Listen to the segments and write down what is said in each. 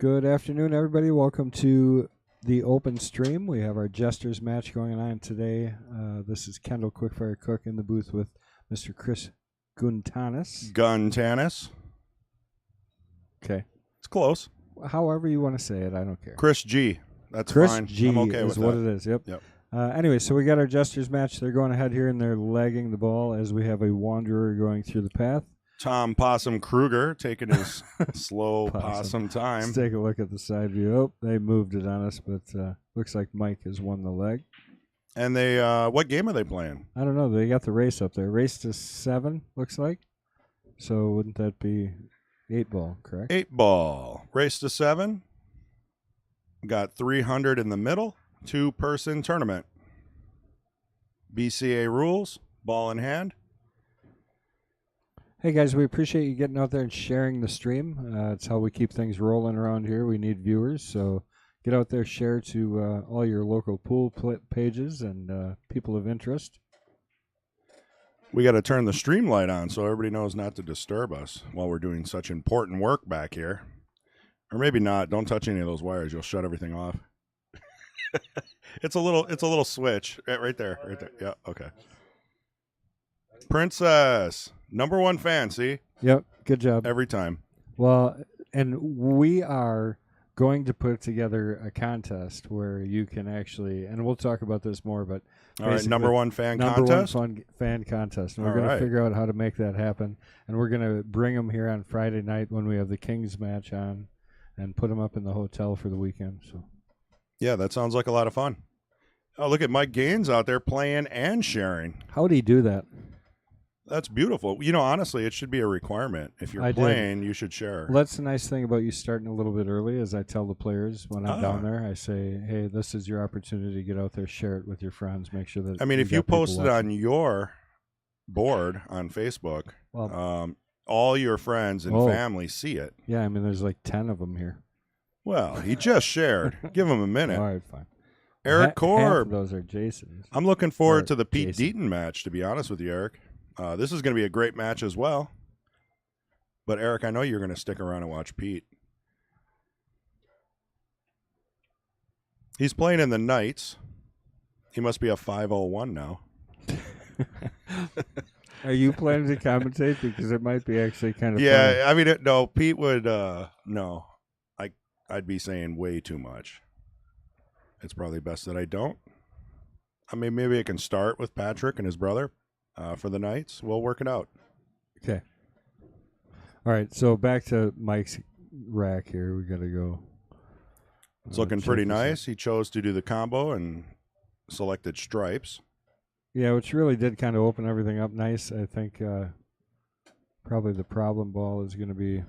Good afternoon, everybody. Welcome to the open stream. We have our Jesters match going on today. This is Kendall Quickfire Cook in the booth with Mr. Chris Guntanis. Guntanis. Okay. It's close. However you want to say it, I don't care. Chris G. That's Chris fine. G I'm okay is with what that. it is. Yep. Yep. Anyway, so we got our Jesters match. They're going ahead here, and they're lagging the ball as we have a Wanderer going through the path. Tom Possum Kruger taking his slow possum time. Let's take a look at the side view. Oh, they moved it on us, but looks like Mike has won the leg. And they, what game are they playing? I don't know. They got the race up there. Race to 7, looks like. So wouldn't that be 8-ball, correct? 8-ball. Race to 7. Got 300 in the middle. 2-person tournament. BCA rules. Ball in hand. Hey, guys, we appreciate you getting out there and sharing the stream. It's how we keep things rolling around here. We need viewers, so get out there, share to all your local pool pages and people of interest. We got to turn the stream light on so everybody knows not to disturb us while we're doing such important work back here. Or maybe not. Don't touch any of those wires. You'll shut everything off. It's a little switch right there. Yeah, okay. Princess, #1 fan, see? Yep, good job. Every time. Well, and we are going to put together a contest where you can actually, and we'll talk about this more, but all right, #1 fan contest? #1 fan contest. And we're All going to right. figure out how to make that happen. And we're going to bring them here on Friday night when we have the Kings match on and put them up in the hotel for the weekend. So, Yeah, that sounds like a lot of fun. Oh, look at Mike Gaines out there playing and sharing. how do you do that? That's beautiful. You know, honestly, it should be a requirement. If you're playing, you should share. Well, that's the nice thing about you starting a little bit early. As I tell the players when I'm down there, I say, "Hey, this is your opportunity to get out there, share it with your friends, make sure that." I mean, if you got people post it watching. on your board on Facebook, Well, all your friends and family see it. yeah, I mean, there's like 10 of them here. Well, he just shared. Give him a minute. All right, fine. Eric Half of Korb. those are Jason's. I'm looking forward to the Pete Jason. Deaton match, to be honest with you, Eric. This is going to be a great match as well. But, Eric, I know you're going to stick around and watch Pete. He's playing in the Knights. He must be a 501 now. Are you planning to commentate? Because it might be actually kind of Yeah, I mean, no, Pete would, no. I'd be saying way too much. It's probably best that I don't. I mean, maybe I can start with Patrick and his brother for the Knights. We'll work it out. Okay. All right, so back to Mike's rack here. We got to go. It's looking pretty check this out. nice. He chose to do the combo and selected stripes. Yeah, which really did kind of open everything up nice. I think probably the problem ball is going to be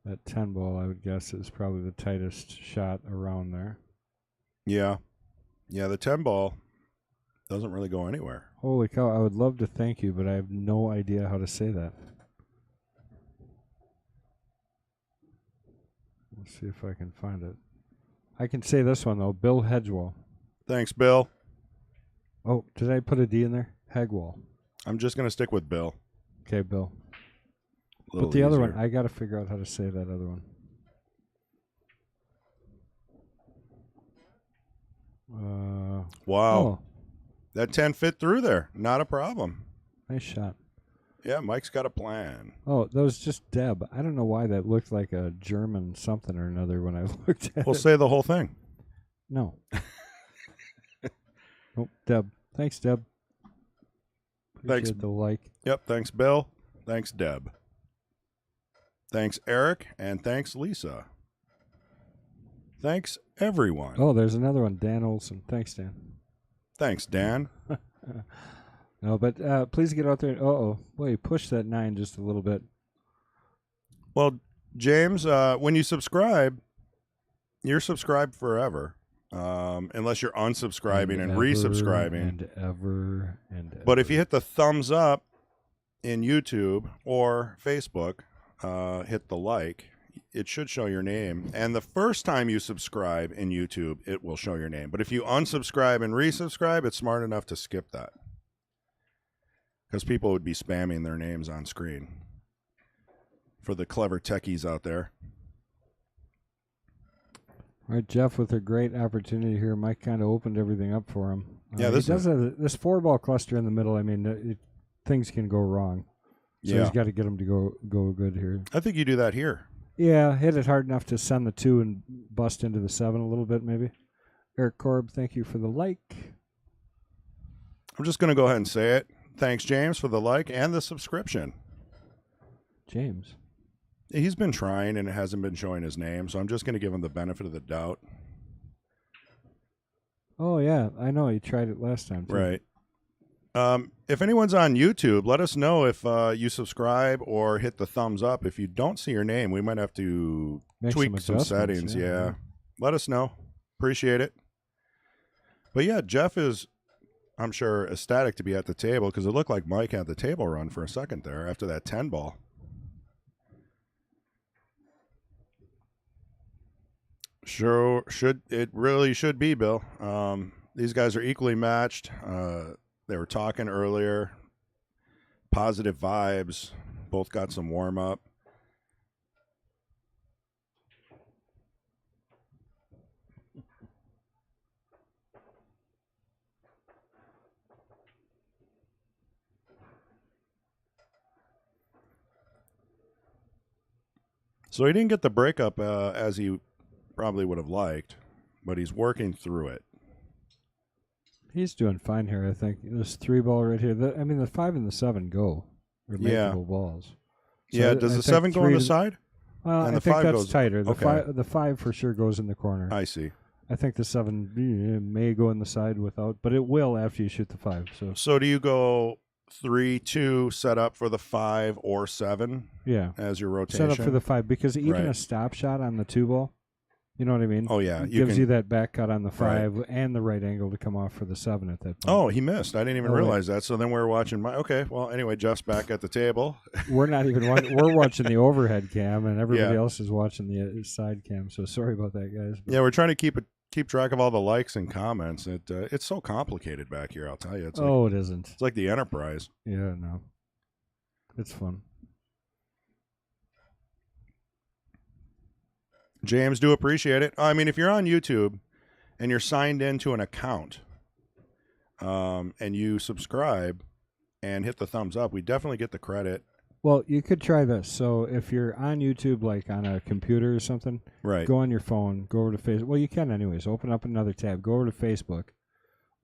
that 10 ball, I would guess, is probably the tightest shot around there. Yeah. Yeah, the 10 ball doesn't really go anywhere. Holy cow, I would love to thank you, but I have no idea how to say that. Let's see if I can find it. I can say this one, though. Bill Hedgewall. Thanks, Bill. Oh, did I put a D in there? Hegwall. I'm just going to stick with Bill. Okay, Bill. A little But the other easier. one, I got to figure out how to say that other one. Wow. Oh, That 10 fit through there. Not a problem. nice shot. Yeah, Mike's got a plan. Oh, that was just Deb. I don't know why that looked like a German something or another when I looked at We'll it. say the whole thing. No. Oh, Deb. Thanks, Deb. Thanks. Appreciate the like. Yep, thanks, Bill. Thanks, Deb. Thanks, Eric. And thanks, Lisa. Thanks, everyone. Oh, there's another one. Dan Olson. Thanks, Dan. Thanks, Dan. No, but please get out there. Uh-oh. Boy, you pushed that 9 just a little bit. Well, James, when you subscribe, you're subscribed forever. Unless you're unsubscribing and resubscribing. And ever. But if you hit the thumbs up in YouTube or Facebook, hit the like, it should show your name. And the first time you subscribe in YouTube, it will show your name. But if you unsubscribe and resubscribe, it's smart enough to skip that. Because people would be spamming their names on screen. for the clever techies out there. All right, Jeff, with a great opportunity here, Mike kind of opened everything up for him. Yeah, he does have this 4-ball cluster in the middle. I mean, things can go wrong. So he's got to get them to go good here. I think you do that here. Yeah, hit it hard enough to send the 2 and bust into the 7 a little bit, maybe. Eric Korb, thank you for the like. I'm just going to go ahead and say it. Thanks, James, for the like and the subscription. James. He's been trying and it hasn't been showing his name, so I'm just going to give him the benefit of the doubt. Oh, yeah, I know. He tried it last time, too. Right. If anyone's on YouTube, let us know if you subscribe or hit the thumbs up. If you don't see your name, we might have to tweak some settings. Yeah. Let us know. Appreciate it. But yeah, Jeff is, I'm sure, ecstatic to be at the table because it looked like Mike had the table run for a second there after that 10 ball. Sure, it really should be, Bill. These guys are equally matched. They were talking earlier. Positive vibes. Both got some warm up. So he didn't get the breakup as he probably would have liked, but he's working through it. He's doing fine here, I think. This 3-ball right here. The 5 and the 7 go. They're makeable balls. So yeah, does the 7 go on the side? Well, and I think that's tighter. The 5 for sure goes in the corner. I see. I think the 7 may go in the side without, but it will after you shoot the 5. So do you go 3-2 set up for the 5 or 7? Yeah, as your rotation. Set up for the 5 because even a stop shot on the 2-ball, you know what I mean? Oh yeah, it gives you that back cut on the 5 and the right angle to come off for the 7 at that point. Oh, he missed. I didn't even realize that. So then we're watching okay. Well, anyway, Jeff's back at the table. We're not even we're watching the overhead cam, and everybody else is watching the side cam. So sorry about that, guys. Yeah, we're trying to keep track of all the likes and comments. It's so complicated back here. I'll tell you. It's it isn't. It's like the Enterprise. Yeah, no, it's fun. James, do appreciate it. I mean, if you're on YouTube and you're signed into an account and you subscribe and hit the thumbs up, we definitely get the credit. Well, you could try this. So if you're on YouTube, like on a computer or something, go on your phone, go over to Facebook. Well, you can anyways. Open up another tab, go over to Facebook,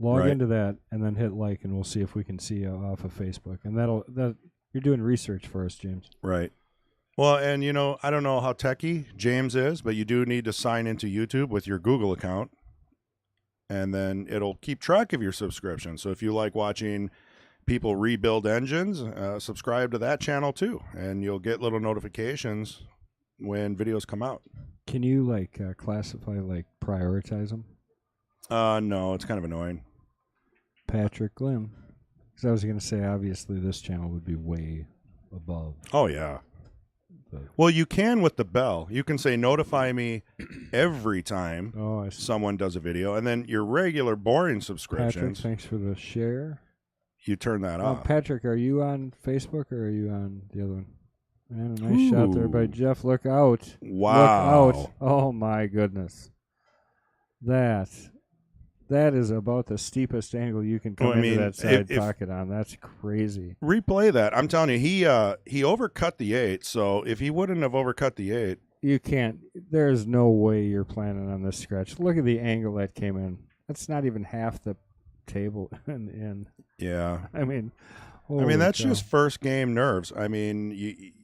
log into that, and then hit like, and we'll see if we can see you off of Facebook. And you're doing research for us, James. Right. Well, and, I don't know how techie James is, but you do need to sign into YouTube with your Google account, and then it'll keep track of your subscription. So if you like watching people rebuild engines, subscribe to that channel too, and you'll get little notifications when videos come out. Can you, classify, prioritize them? No, it's kind of annoying. Patrick Glim. Because I was going to say, obviously, this channel would be way above. Oh, yeah. Well, you can with the bell. You can say notify me every time someone does a video, and then your regular boring subscriptions. Patrick, thanks for the share. You turn that off. Patrick, are you on Facebook or are you on the other one? Man, a nice shot there by Jeff. Look out. Wow. Look out. Oh, my goodness. That is about the steepest angle you can come into that side pocket on. That's crazy. Replay that. I'm telling you, he overcut the 8, so if he wouldn't have overcut the 8. You can't. There's no way you're planning on this scratch. Look at the angle that came in. That's not even half the table in. Yeah. I mean, that's just first game nerves. I mean,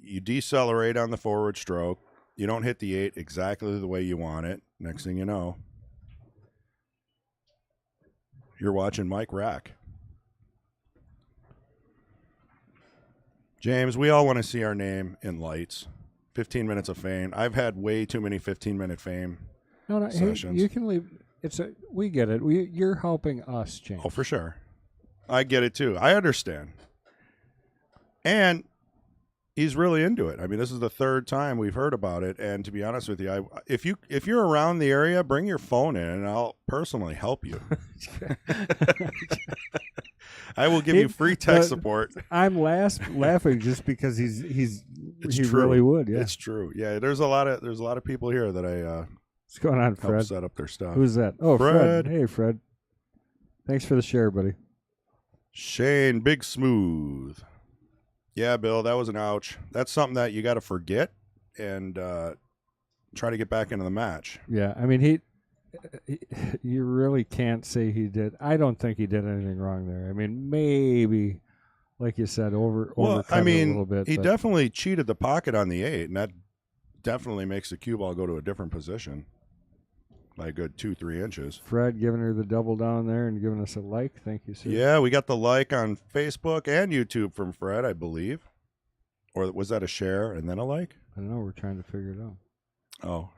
you decelerate on the forward stroke. You don't hit the 8 exactly the way you want it. Next thing you know, you're watching Mike rack. James, we all want to see our name in lights. 15 minutes of fame. I've had way too many 15-minute fame sessions. Hey, you can leave. We get it. You're helping us, James. Oh, for sure. I get it too. I understand. And He's really into it. I mean, this is the third time we've heard about it, and to be honest with you, if you're around the area, bring your phone in, and I'll personally help you. I will give you free tech support. I'm laughing just because he true. really would. Yeah, it's true. Yeah, there's a lot of people here that I what's going on, Fred? help set up their stuff. Who's that? Oh, Fred. Hey, Fred. Thanks for the share, buddy. Shane, Big Smooth. Yeah, Bill, that was an ouch. That's something that you got to forget and try to get back into the match. Yeah, I mean, you really can't say he did. I don't think he did anything wrong there. I mean, maybe, like you said, overcut I mean, a little bit. He definitely cheated the pocket on the 8, and that definitely makes the cue ball go to a different position by a good 2-3 inches. Fred giving her the double down there and giving us a like. Thank you, sir. Yeah, we got the like on Facebook and YouTube from Fred, I believe. Or was that a share and then a like? I don't know. We're trying to figure it out. Oh.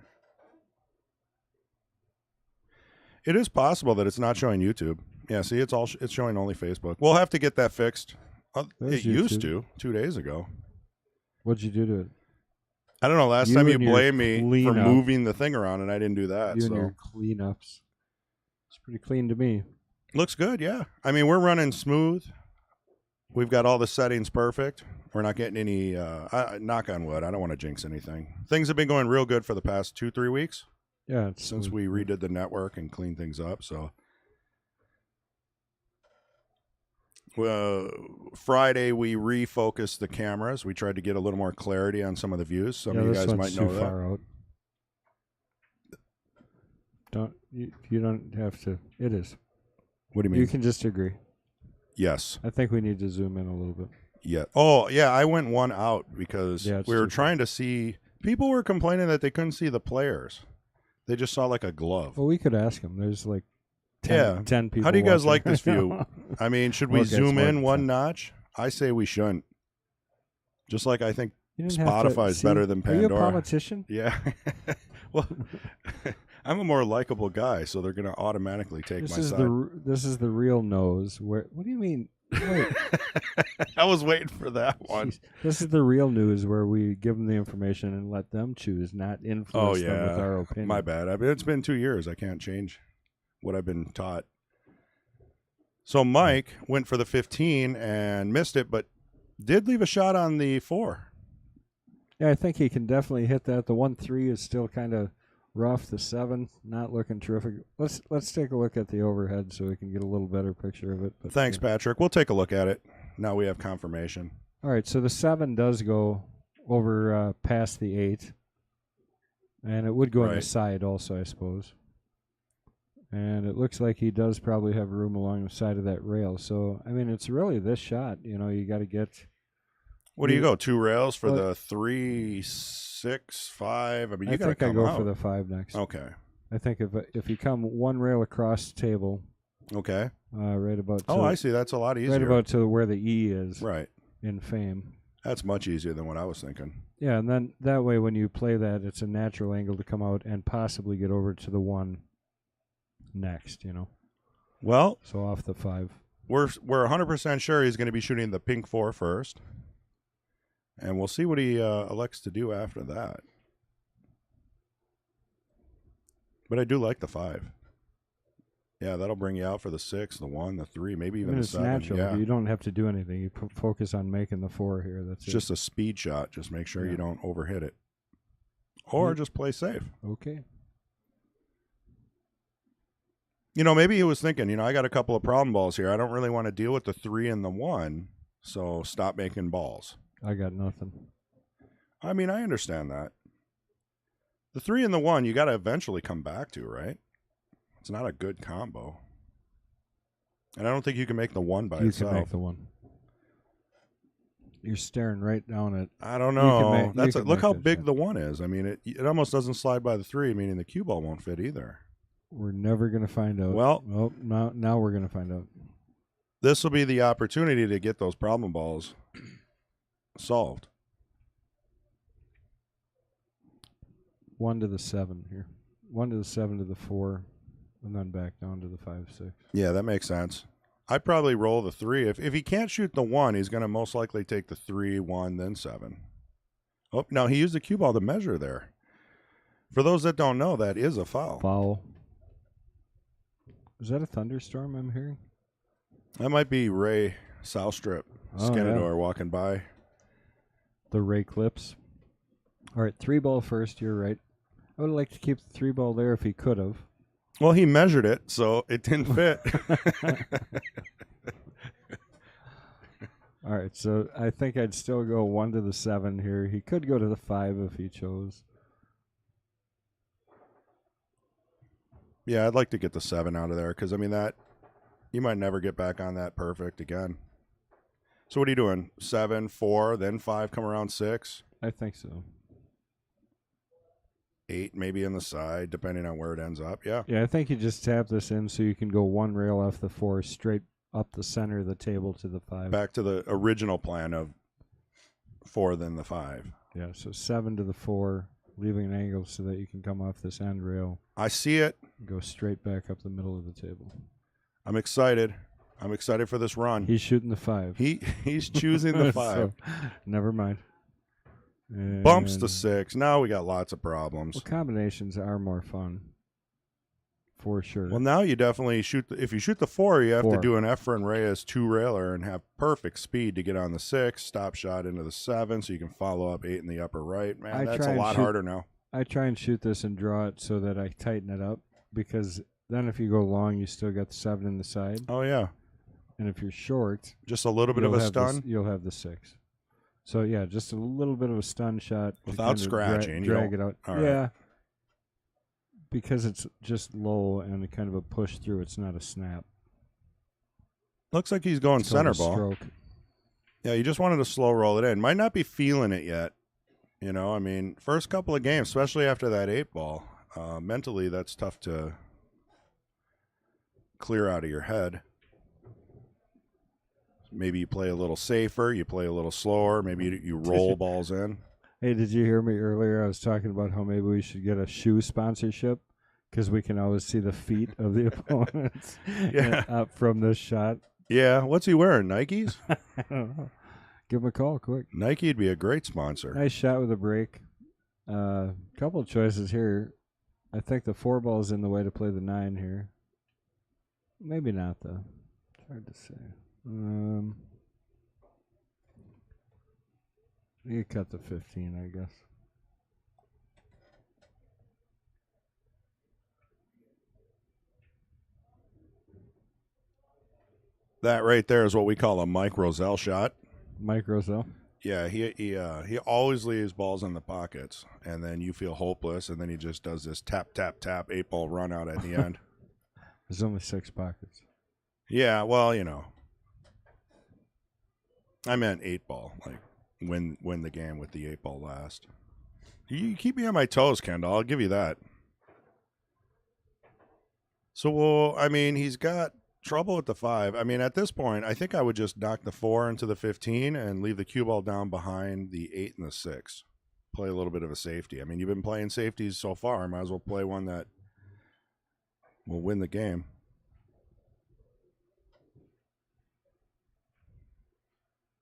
It is possible that it's not showing YouTube. Yeah, see, it's showing only Facebook. We'll have to get that fixed. It used to 2 days ago. What'd you do to it? I don't know. Last time you blamed me for moving the thing around, and I didn't do that. And your cleanups. It's pretty clean to me. Looks good, yeah. I mean, we're running smooth. We've got all the settings perfect. We're not getting any, knock on wood, I don't want to jinx anything. Things have been going real good for the past 2-3 weeks. Yeah. Since we redid the network and cleaned things up, so. Friday, we refocused the cameras. We tried to get a little more clarity on some of the views. Some of you guys might know that. Far out. You don't have to. It is. What do you mean? You can just agree. Yes. I think we need to zoom in a little bit. Yeah. Oh, yeah. I went one out because we were trying to see. People were complaining that they couldn't see the players. They just saw like a glove. Well, we could ask them. There's like 10 people. How do you guys like watching this view? I mean, should we zoom in one notch? I say we shouldn't. Just like I think Spotify's better than Pandora. Are you a politician? Yeah. Well, I'm a more likable guy, so they're going to automatically take my side. This is the real nose. What do you mean? Wait. I was waiting for that one. Jeez. This is the real news where we give them the information and let them choose, not influence them with our opinion. My bad. I mean, it's been 2 years. I can't change what I've been taught. So Mike went for the 15 and missed it, but did leave a shot on the 4. Yeah, I think he can definitely hit that. The 1-3 is still kind of rough. The 7 not looking terrific. Let's take a look at the overhead so we can get a little better picture of it. But, thanks, Patrick. We'll take a look at it. Now we have confirmation. All right, so the 7 does go over past the 8, and it would go on the side also, I suppose. And it looks like he does probably have room along the side of that rail. So, I mean, it's really this shot. You know, you got to get... What do you go? 2 rails for the 3, 6, 5? I mean, you got to come I go out. for the 5 next. Okay. I think if you come one rail across the table... Okay. Right about... I see. That's a lot easier. Right about to where the E is. Right. In Fame. That's much easier than what I was thinking. Yeah, and then that way when you play that, it's a natural angle to come out and possibly get over to the 1 next, you know. Well, so off the 5. We're 100% sure he's going to be shooting the pink 4 first. And we'll see what he elects to do after that. But I do like the 5. Yeah, that'll bring you out for the 6, the 1, the 3, maybe even the 7. It's natural. Yeah. You don't have to do anything. You focus on making the 4 here. That's just a speed shot. Just make sure you don't overhit it. Or just play safe. Okay. You know, maybe he was thinking, you know, I got a couple of problem balls here. I don't really want to deal with the 3 and the 1, so stop making balls. I got nothing. I mean, I understand that. The 3 and the 1, you got to eventually come back to, right? It's not a good combo. And I don't think you can make the 1 by itself. You can make the 1. You're staring right down at... I don't know. Look how big the 1 is. I mean, it almost doesn't slide by the 3, meaning the cue ball won't fit either. We're never going to find out. Well, now we're going to find out. This will be the opportunity to get those problem balls solved. 1 to the 7 here. 1 to the 7 to the 4, and then back down to the 5, 6. Yeah, that makes sense. I'd probably roll the 3. If he can't shoot the 1, he's going to most likely take the 3, 1, then 7. Oh, now he used the cue ball to measure there. For those that don't know, that is a foul. Foul. Is that a thunderstorm I'm hearing? That might be Ray Southstrip, Skenador walking by. The Ray Clips. All right, 3-ball first, you're right. I would like to keep the 3-ball there if he could have. Well, he measured it, so it didn't fit. All right, so I think I'd still go 1 to the 7 here. He could go to the 5 if he chose. Yeah, I'd like to get the 7 out of there because, I mean, that you might never get back on that perfect again. So what are you doing? 7, 4, then 5, come around 6? I think so. 8 maybe in the side, depending on where it ends up. Yeah. Yeah, I think you just tap this in so you can go 1 rail off the 4 straight up the center of the table to the 5. Back to the original plan of 4, then the 5. Yeah, so 7 to the 4, leaving an angle so that you can come off this end rail. I see it. Go straight back up the middle of the table. I'm excited. I'm excited for this run. He's shooting the 5. He's choosing the 5. So, never mind. And Bumps the 6. Now we got lots of problems. Well, combinations are more fun, for sure. Well, now you definitely shoot. If you shoot the 4, you have 4. to do an Efren Reyes 2-railer and have perfect speed to get on the 6, stop shot into the 7, so you can follow up 8 in the upper right. Man, that's a lot harder now. I try and shoot this and draw it so that I tighten it up, because then if you go long, you still got the 7 in the side. Oh, yeah. And if you're short, just a little bit of a stun, you'll have the 6. So, yeah, just a little bit of a stun shot. Without scratching. Drag it out. All yeah. Right. Because it's just low and kind of a push through. It's not a snap. Looks like he's going center ball. Stroke. Yeah, you just wanted to slow roll it in. Might not be feeling it yet. You know, I mean, first couple of games, especially after that 8-ball, mentally that's tough to clear out of your head. Maybe you play a little safer, you play a little slower, maybe you roll balls in. Hey, did you hear me earlier? I was talking about how maybe we should get a shoe sponsorship because we can always see the feet of the opponents up from this shot. Yeah, what's he wearing, Nikes? I don't know. Give him a call quick. Nike would be a great sponsor. Nice shot with a break. Couple of choices here. I think the 4-ball is in the way to play the 9 here. Maybe not, though. It's hard to say. You cut the 15, I guess. That right there is what we call a Mike Rozelle shot. Mike Rozelle? Yeah, he always leaves balls in the pockets, and then you feel hopeless, and then he just does this tap, tap, tap, 8-ball run out at the end. There's only 6 pockets. Yeah, well, you know. I meant 8-ball, like win the game with the 8-ball last. You keep me on my toes, Kendall. I'll give you that. So, well, I mean, he's got trouble with the 5. I mean, at this point, I think I would just knock the 4 into the 15 and leave the cue ball down behind the 8 and the 6. Play a little bit of a safety. I mean, you've been playing safeties so far. Might as well play one that will win the game.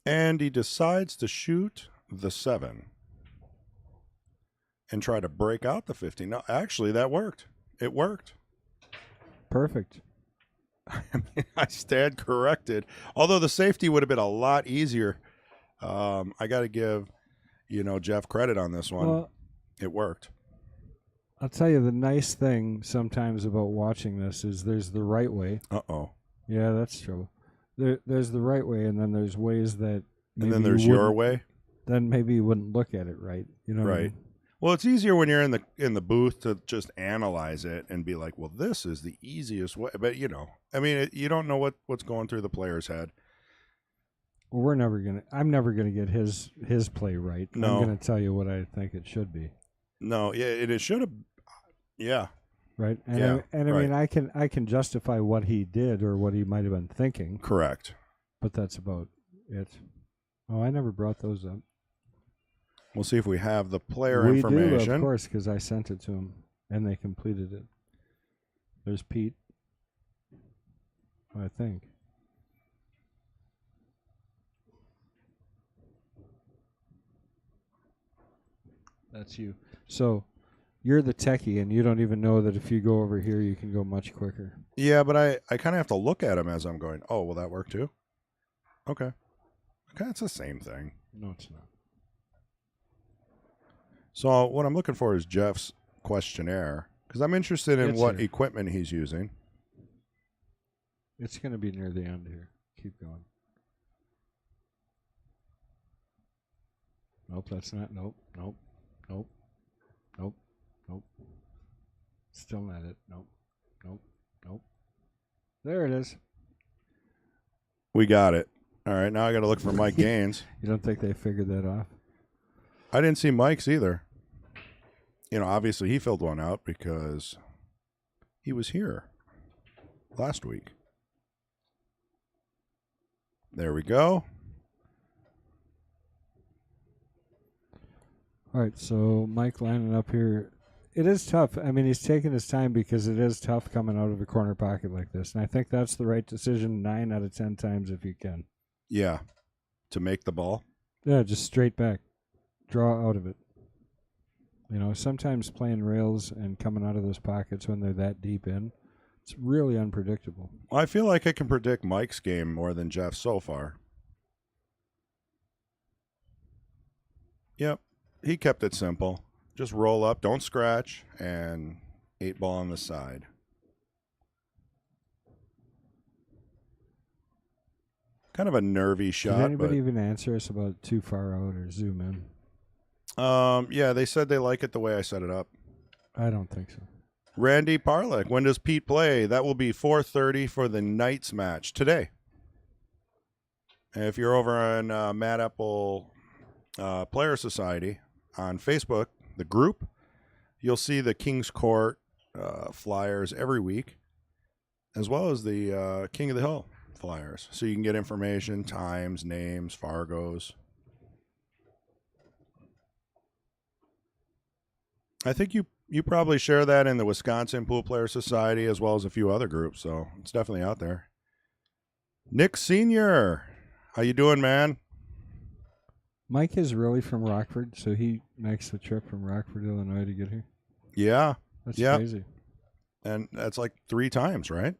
And he decides to shoot the 7 and try to break out the 15. No, actually, that worked. It worked. Perfect. I mean, I stand corrected. Although the safety would have been a lot easier. I got to give, Jeff credit on this one. Well, it worked. I'll tell you the nice thing sometimes about watching this is there's the right way. Uh-oh. Yeah, that's trouble. There's the right way, and then there's ways that maybe and then there's your way. Then maybe you wouldn't look at it right. You know what I mean? Well, it's easier when you're in the booth to just analyze it and be like, well, this is the easiest way. But, I mean, you don't know what's going through the player's head. Well, I'm never gonna get his play right. No. I'm gonna tell you what I think it should be. No, yeah, it should have. Yeah. Right. And yeah, I mean, I can justify what he did or what he might have been thinking. Correct. But that's about it. Oh, I never brought those up. We'll see if we have the player we information. We do, of course, because I sent it to him, and they completed it. There's Pete, I think. That's you. So you're the techie, and you don't even know that if you go over here, you can go much quicker. Yeah, but I kind of have to look at them as I'm going, oh, will that work too? Okay. Okay, it's the same thing. No, it's not. So what I'm looking for is Jeff's questionnaire, because I'm interested in It's what here. equipment he's using. It's going to be near the end here. Keep going. Nope, that's not. Nope, nope, nope, nope, nope. Still not it. Nope, nope, nope. There it is. We got it. All right, now I got to look for Mike Gaines. You don't think they figured that off? I didn't see Mike's either. Obviously he filled one out because he was here last week. There we go. All right, so Mike lining up here. It is tough. I mean, he's taking his time because it is tough coming out of a corner pocket like this. And I think that's the right decision 9 out of 10 times if you can. Yeah, to make the ball. Yeah, just straight back. Draw out of it. Sometimes playing rails and coming out of those pockets when they're that deep in, it's really unpredictable. Well, I feel like I can predict Mike's game more than Jeff's so far. Yep, he kept it simple. Just roll up, don't scratch, and 8-ball on the side. Kind of a nervy shot. Did anybody even answer us about too far out or zoom in? Yeah, they said they like it the way I set it up. I don't think so. Randy Parlick, when does Pete play? That will be 4:30 for the Knights match today. And if you're over on Mad Apple Player Society on Facebook, the group, you'll see the King's Court flyers every week, as well as the King of the Hill flyers. So you can get information, times, names, Fargos. I think you probably share that in the Wisconsin Pool Player Society as well as a few other groups, so it's definitely out there. Nick Sr., how you doing, man? Mike is really from Rockford, so he makes the trip from Rockford, Illinois to get here. Yeah. That's Yep. crazy. And that's like 3 times, right?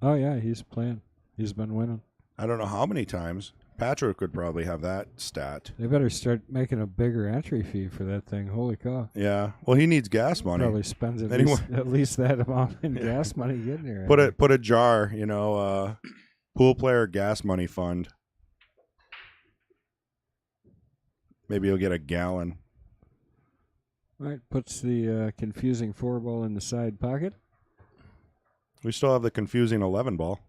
Oh, yeah, he's playing. He's been winning. I don't know how many times. Patrick would probably have that stat. They better start making a bigger entry fee for that thing. Holy cow. Yeah. Well, he needs gas money. Probably spends Anyway. at least that amount in gas money getting here. Put a jar, pool player gas money fund. Maybe he'll get a gallon. All right, puts the confusing 4-ball in the side pocket. We still have the confusing 11-ball.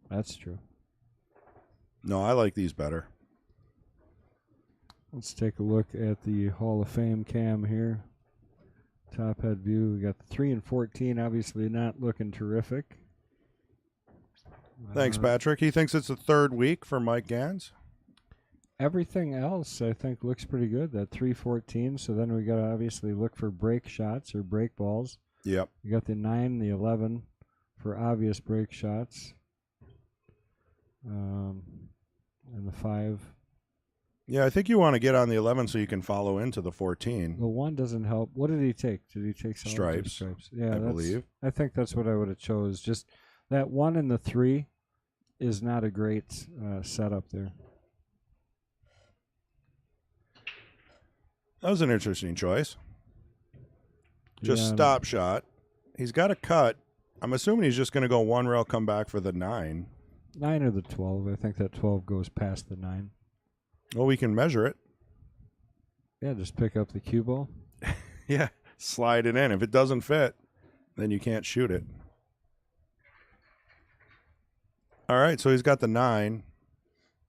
That's true. No, I like these better. Let's take a look at the Hall of Fame cam here. Top head view. We got the 3 and 14, obviously not looking terrific. Thanks, Patrick. He thinks it's the 3rd week for Mike Gans. Everything else, I think, looks pretty good. That 3-14. So then we got to obviously look for break shots or break balls. Yep. We got the 9, the 11 for obvious break shots. And the 5. Yeah, I think you want to get on the 11 so you can follow into the 14. The 1 doesn't help. What did he take? Did he take solids or Stripes, Yeah, I believe. I think that's what I would have chose. Just that 1 and the 3 is not a great setup there. That was an interesting choice. Just Yeah, stop shot. He's got a cut. I'm assuming he's just going to go 1 rail, come back for the 9. 9 or the 12. I think that 12 goes past the 9. Well, we can measure it. Yeah, just pick up the cue ball. Yeah, slide it in. If it doesn't fit, then you can't shoot it. All right, so he's got the 9.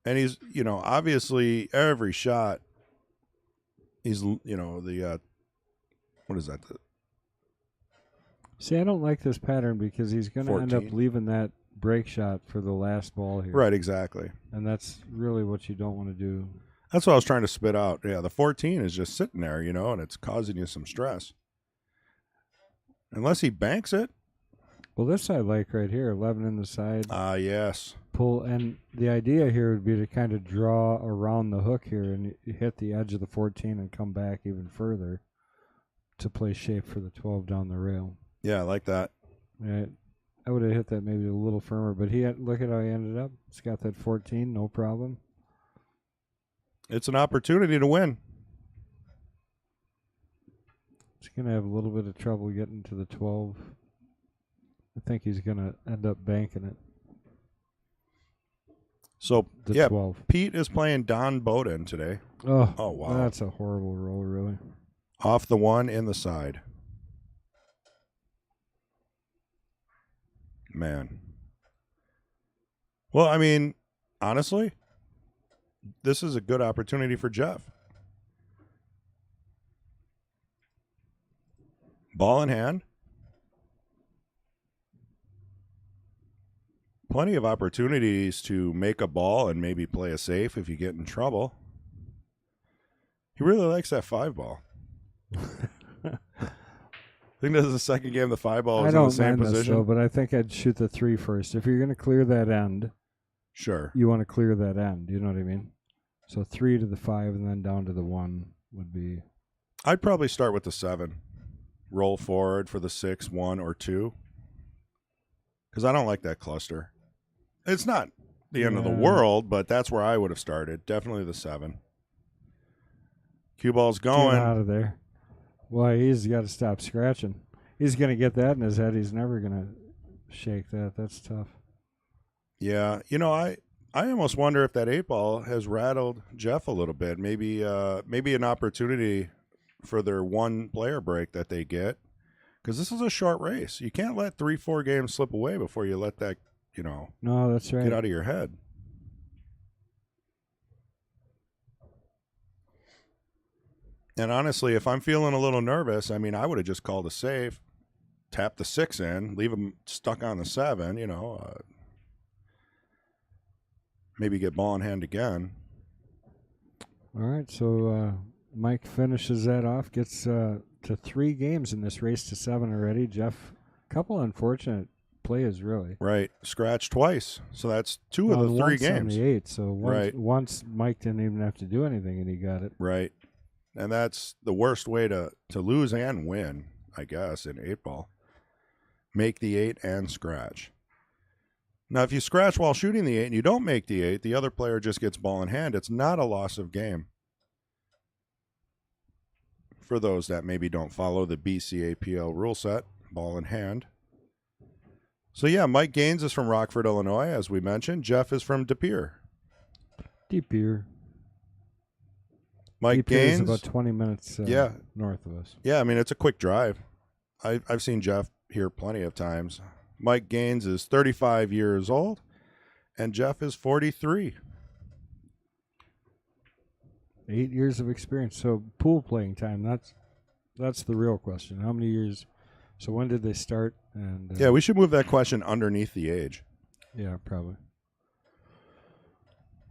And he's, obviously every shot, he's, the, what is that? See, I don't like this pattern because he's going to end up 14. leaving that break shot for the last ball here. Right, exactly. And that's really what you don't want to do. That's what I was trying to spit out. Yeah, the 14 is just sitting there, and it's causing you some stress. Unless he banks it. Well, this I like right here, 11 in the side, Yes. pull, and the idea here would be to kind of draw around the hook here and you hit the edge of the 14 and come back even further to play shape for the 12 down the rail. Yeah, I like that. Yeah, I would have hit that maybe a little firmer, but look at how he ended up. He's got that 14, no problem. It's an opportunity to win. He's going to have a little bit of trouble getting to the 12. I think he's going to end up banking it. So, The yeah, 12. Pete is playing Don Bowden today. Oh, wow. That's a horrible roll, really. Off the 1 in the side. Man. Well, I mean, honestly, this is a good opportunity for Jeff. Ball in hand. Plenty of opportunities to make a ball and maybe play a safe if you get in trouble. He really likes that 5 ball. I think this is the second game the 5 ball is in the same position. This, though, but I think I'd shoot the 3 first. If you're going to clear that end, sure, you want to clear that end. You know what I mean? So 3 to the 5 and then down to the 1 would be. I'd probably start with the 7. Roll forward for the 6, 1, or 2. Because I don't like that cluster. It's not the end of the world, but that's where I would have started. Definitely the 7. Cue ball's going. Get out of there. Well, he's got to stop scratching. He's going to get that in his head. He's never going to shake that. That's tough. Yeah. You know, I almost wonder if that 8 ball has rattled Jeff a little bit. Maybe an opportunity for their 1 player break that they get. Because this is a short race. You can't let 3-4 games slip away before you let that, No, that's right. get out of your head. And honestly, if I'm feeling a little nervous, I mean, I would have just called a safe, tap the 6 in, leave him stuck on the 7, maybe get ball in hand again. All right, so Mike finishes that off, gets to 3 games in this race to 7 already. Jeff, couple unfortunate plays, really. Right, scratched twice, so that's 2 of the 3 games. 78, so once Mike didn't even have to do anything, and he got it. Right. And that's the worst way to lose and win, I guess, in 8 ball. Make the 8 and scratch. Now, if you scratch while shooting the 8 and you don't make the 8, the other player just gets ball in hand. It's not a loss of game. For those that maybe don't follow the BCAPL rule set, ball in hand. So, yeah, Mike Gaines is from Rockford, Illinois, as we mentioned. Jeff is from De Pere. De Pere. Mike Gaines is about 20 minutes north of us. Yeah, I mean, it's a quick drive. I've seen Jeff here plenty of times. Mike Gaines is 35 years old, and Jeff is 43. 8 years of experience. So pool playing time, that's the real question. How many years? So when did they start? And yeah, we should move that question underneath the age. Yeah, probably.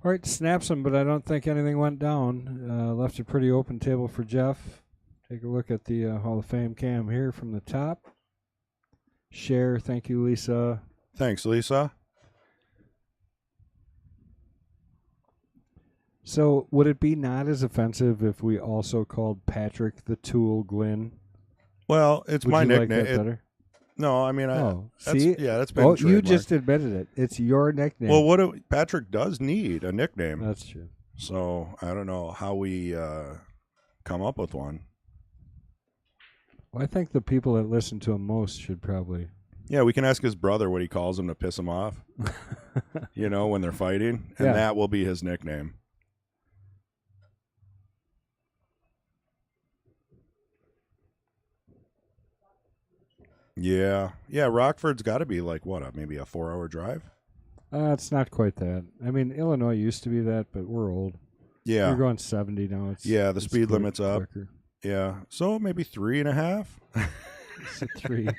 All right, snaps him, but I don't think anything went down. Left a pretty open table for Jeff. Take a look at the Hall of Fame cam here from the top. Share. Thank you, Lisa. Thanks, Lisa. So would it be not as offensive if we also called Patrick the Tool Glynn? Well, it's my nickname. Like that better? No, I mean, see? That's been trademarked. You just admitted it. It's your nickname. Well, Patrick does need a nickname. That's true. So I don't know how we come up with one. Well, I think the people that listen to him most should probably. Yeah, we can ask his brother what he calls him to piss him off. When they're fighting, and that will be his nickname. Yeah. Rockford's got to be like maybe a 4-hour drive. It's not quite that. I mean, Illinois used to be that, but we're old. Yeah, we're going 70 now. The speed limit's up. Quicker. Yeah, so maybe 3.5. It's a 3,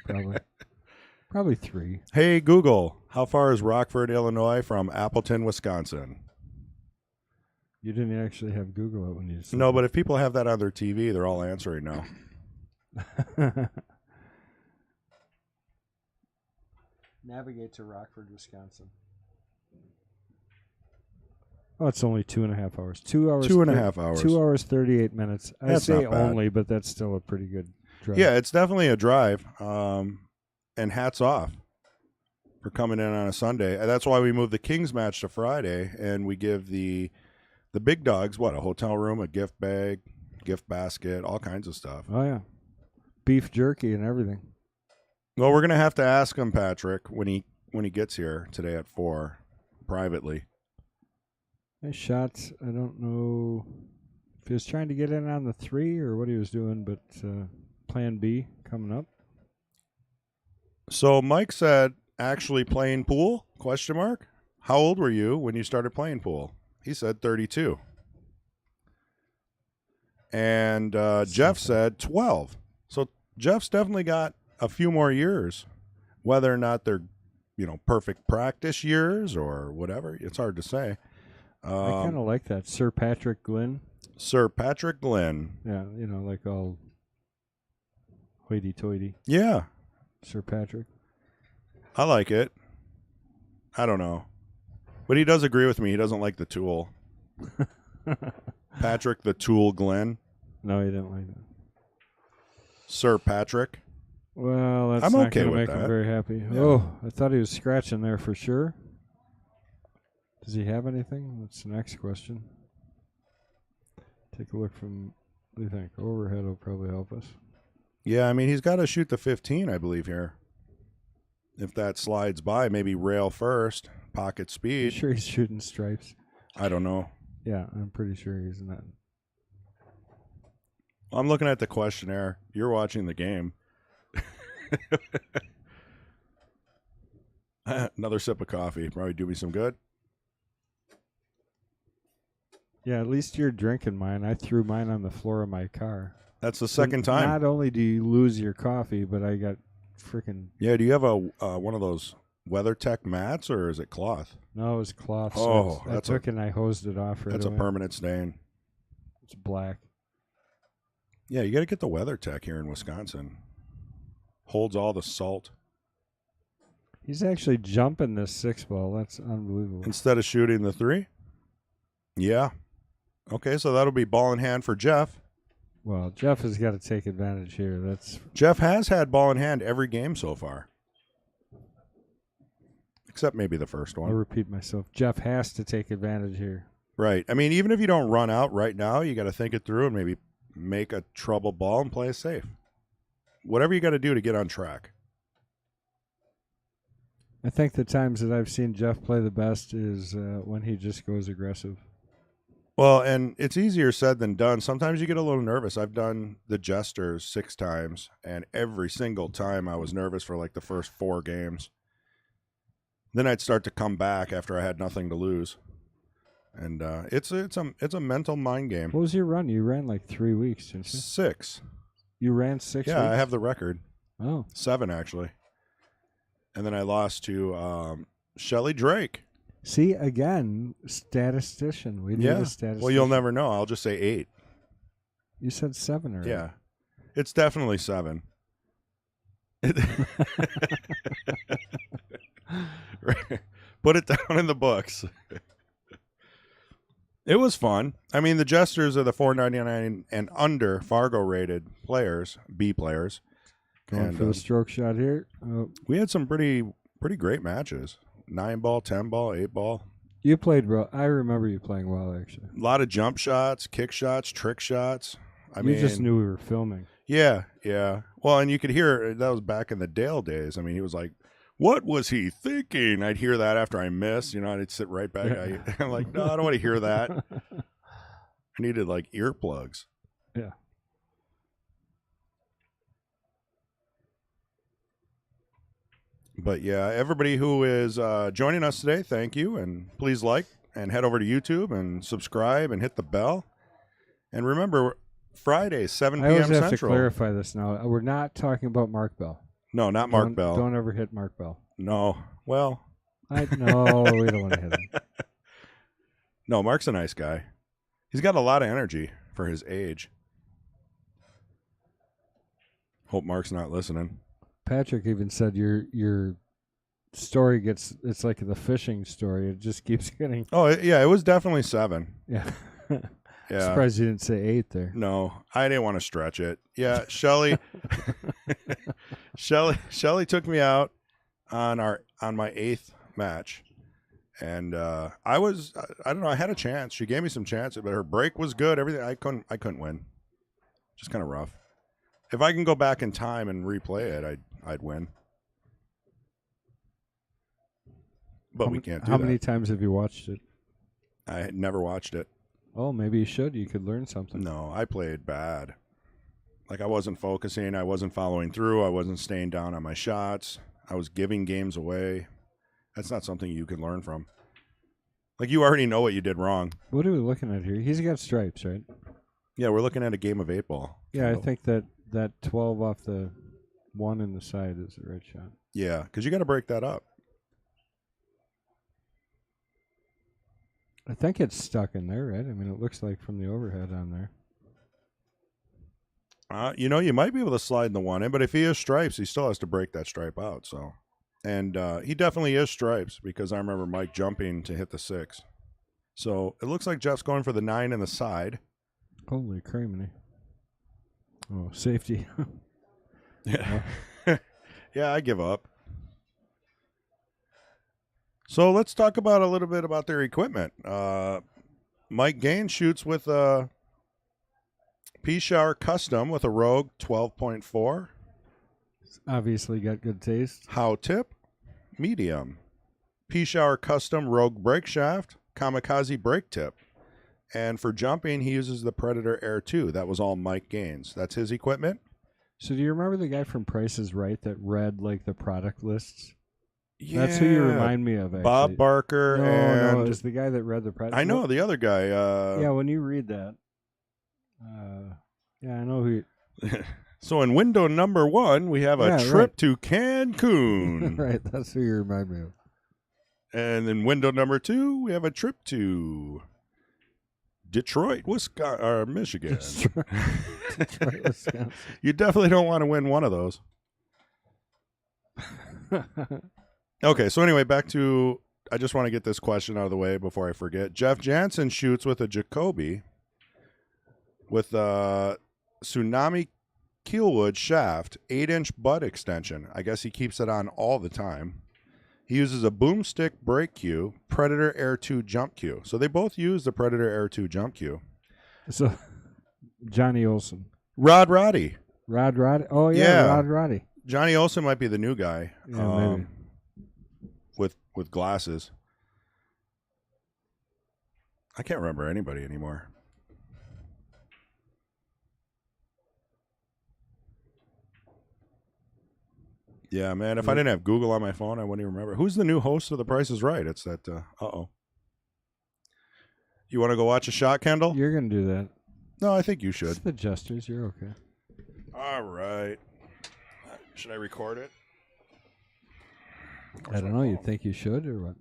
probably 3. Hey Google, how far is Rockford, Illinois from Appleton, Wisconsin? You didn't actually have Google it when you said No, but if people have that on their TV, they're all answering now. navigate to Rockford, Wisconsin. Oh, it's only 2.5 hours. 2 hours. 2.5 hours. 2 hours 38 minutes. I That's say not bad. only, but that's still a pretty good drive. Yeah, it's definitely a drive. And hats off for coming in on a Sunday. And that's why we moved the Kings match to Friday, and we give the big dogs a hotel room, a gift bag, gift basket, all kinds of stuff. Oh yeah, beef jerky and everything. Well, we're gonna have to ask him, Patrick, when he gets here today at 4, privately. Nice shots. I don't know if he was trying to get in on the 3 or what he was doing, but plan B coming up. So Mike said, actually playing pool? ? How old were you when you started playing pool? He said 32. And Jeff said 12. So Jeff's definitely got a few more years. Whether or not they're, perfect practice years or whatever, it's hard to say. I kind of like that. Sir Patrick Glynn. Sir Patrick Glynn. Yeah, like all hoity-toity. Yeah. Sir Patrick. I like it. I don't know. But he does agree with me. He doesn't like the Tool. Patrick the Tool Glynn. No, he didn't like that. Sir Patrick. Well, that's I'm not okay going to with make him that. very happy. Yeah. Oh, I thought he was scratching there for sure. Does he have anything? That's the next question. Take a look from, what do you think? Overhead will probably help us. Yeah, I mean, he's got to shoot the 15, I believe, here. If that slides by, maybe rail first, pocket You speed. sure he's shooting stripes? I don't know. Yeah, I'm pretty sure he's not. I'm looking at the questionnaire. You're watching the game. Another sip of coffee. Probably do me some good. Yeah, at least you're drinking mine. I threw mine on the floor of my car. That's the second time. Not only do you lose your coffee, but I got freaking... Yeah, do you have a one of those WeatherTech mats, or is it cloth? No, it was cloth. Oh, I took and I hosed it off right That's away. a permanent stain. It's black. Yeah, you got to get the WeatherTech here in Wisconsin. Holds all the salt. He's actually jumping this 6-ball. That's unbelievable. Instead of shooting the 3? Yeah. Okay, so that'll be ball in hand for Jeff. Well, Jeff has got to take advantage here. Jeff has had ball in hand every game so far. Except maybe the first I'll one. repeat myself. Jeff has to take advantage here. Right. I mean, even if you don't run out right now, you got to think it through and maybe make a trouble ball and play it safe. Whatever you got to do to get on track. I think the times that I've seen Jeff play the best is when he just goes aggressive. Well, and it's easier said than done. Sometimes you get a little nervous. I've done the Jesters 6 times, and every single time I was nervous for like the first 4 games. Then I'd start to come back after I had nothing to lose. And it's a mental mind game. What was your run? You ran like 3 weeks, didn't you? 6. You ran 6 weeks? Yeah, I have the record. Oh. 7, actually. And then I lost to Shelly Drake. See, again, statistician. We need a statistician. Well, you'll never know. I'll just say 8. You said 7 already. Yeah. It's definitely 7. Put it down in the books. It was fun. I mean, the Jesters are the $4.99 and under Fargo rated players, B players. Going for the stroke shot here. We had some pretty great matches. 9-ball, 10-ball, 8-ball. You played well. I remember you playing well, actually. A lot of jump shots, kick shots, trick shots. I mean, just knew we were filming. Yeah. Well, and you could hear, that was back in the Dale days. I mean, he was like, what was he thinking? I'd hear that after I missed. I'd sit right back. I'm like, no, I don't want to hear that. I needed like earplugs. Yeah. But yeah, everybody who is joining us today, thank you. And please like and head over to YouTube and subscribe and hit the bell. And remember, Friday, 7 p.m. I always have to Central. clarify this now. We're not talking about Mark Bell. No, not Mark Bell. Don't ever hit Mark Bell. No. Well. No, we don't want to hit him. No, Mark's a nice guy. He's got a lot of energy for his age. Hope Mark's not listening. Patrick even said your story gets, it's like the fishing story. It just keeps getting. Oh, yeah, it was definitely 7. Yeah. Yeah. Surprised you didn't say 8 there. No, I didn't want to stretch it. Yeah, Shelly Shelly took me out on my 8th match. And I don't know, I had a chance. She gave me some chances, but her break was good. Everything I couldn't win. Just kind of rough. If I can go back in time and replay it, I'd win. But we can't do How that. many times have you watched it? I had never watched it. Oh, maybe you should. You could learn something. No, I played bad. Like I wasn't focusing, I wasn't following through, I wasn't staying down on my shots. I was giving games away. That's not something you can learn from. Like you already know what you did wrong. What are we looking at here? He's got stripes, right? Yeah, we're looking at a game of 8-ball. Yeah, I think that 12 off the 1 in the side is the right shot. Yeah, because you got to break that up. I think it's stuck in there, right? I mean, it looks like from the overhead on there. You might be able to slide the 1 in, but if he is stripes, he still has to break that stripe out. So, and he definitely is stripes because I remember Mike jumping to hit the 6. So it looks like Jeff's going for the 9 in the side. Holy criminy. Oh, safety. Yeah. Yeah, I give up. So let's talk about a little bit about their equipment. Mike Gaines shoots with a P-Shower Custom with a Rogue 12.4. Obviously got good taste. How tip, medium. P-Shower Custom Rogue brake shaft, Kamikaze brake tip. And for jumping, he uses the Predator Air 2. That was all Mike Gaines. That's his equipment. So do you remember the guy from Price is Right that read like the product lists? Yeah. That's who you remind me of, actually. Bob Barker No, and it was the guy that read the product. I know the other guy. Yeah, when you read that. Yeah, I know who. So in window number 1, we have a trip to Cancun. Right, that's who you remind me of. And in window number 2, we have a trip to Detroit, Wisconsin, or Michigan. Detroit, Wisconsin. You definitely don't want to win one of those. Okay, so anyway, back to, I just want to get this question out of the way before I forget. Jeff Jansen shoots with a Jacoby with a Tsunami Keelwood shaft, 8-inch butt extension. I guess he keeps it on all the time. He uses a boomstick brake cue, Predator Air 2 jump cue. So they both use the Predator Air 2 jump cue. So, Johnny Olson. Rod Roddy. Oh, yeah, Rod Roddy. Johnny Olson might be the new guy. Yeah, maybe. With glasses. I can't remember anybody anymore. Yeah, man. If I didn't have Google on my phone, I wouldn't even remember. Who's the new host of The Price is Right? It's that. You want to go watch a shot, Kendall? You're gonna do that. No, I think you should. It's the Jesters. You're okay. All right. Should I record it? I don't know. You think you should or what?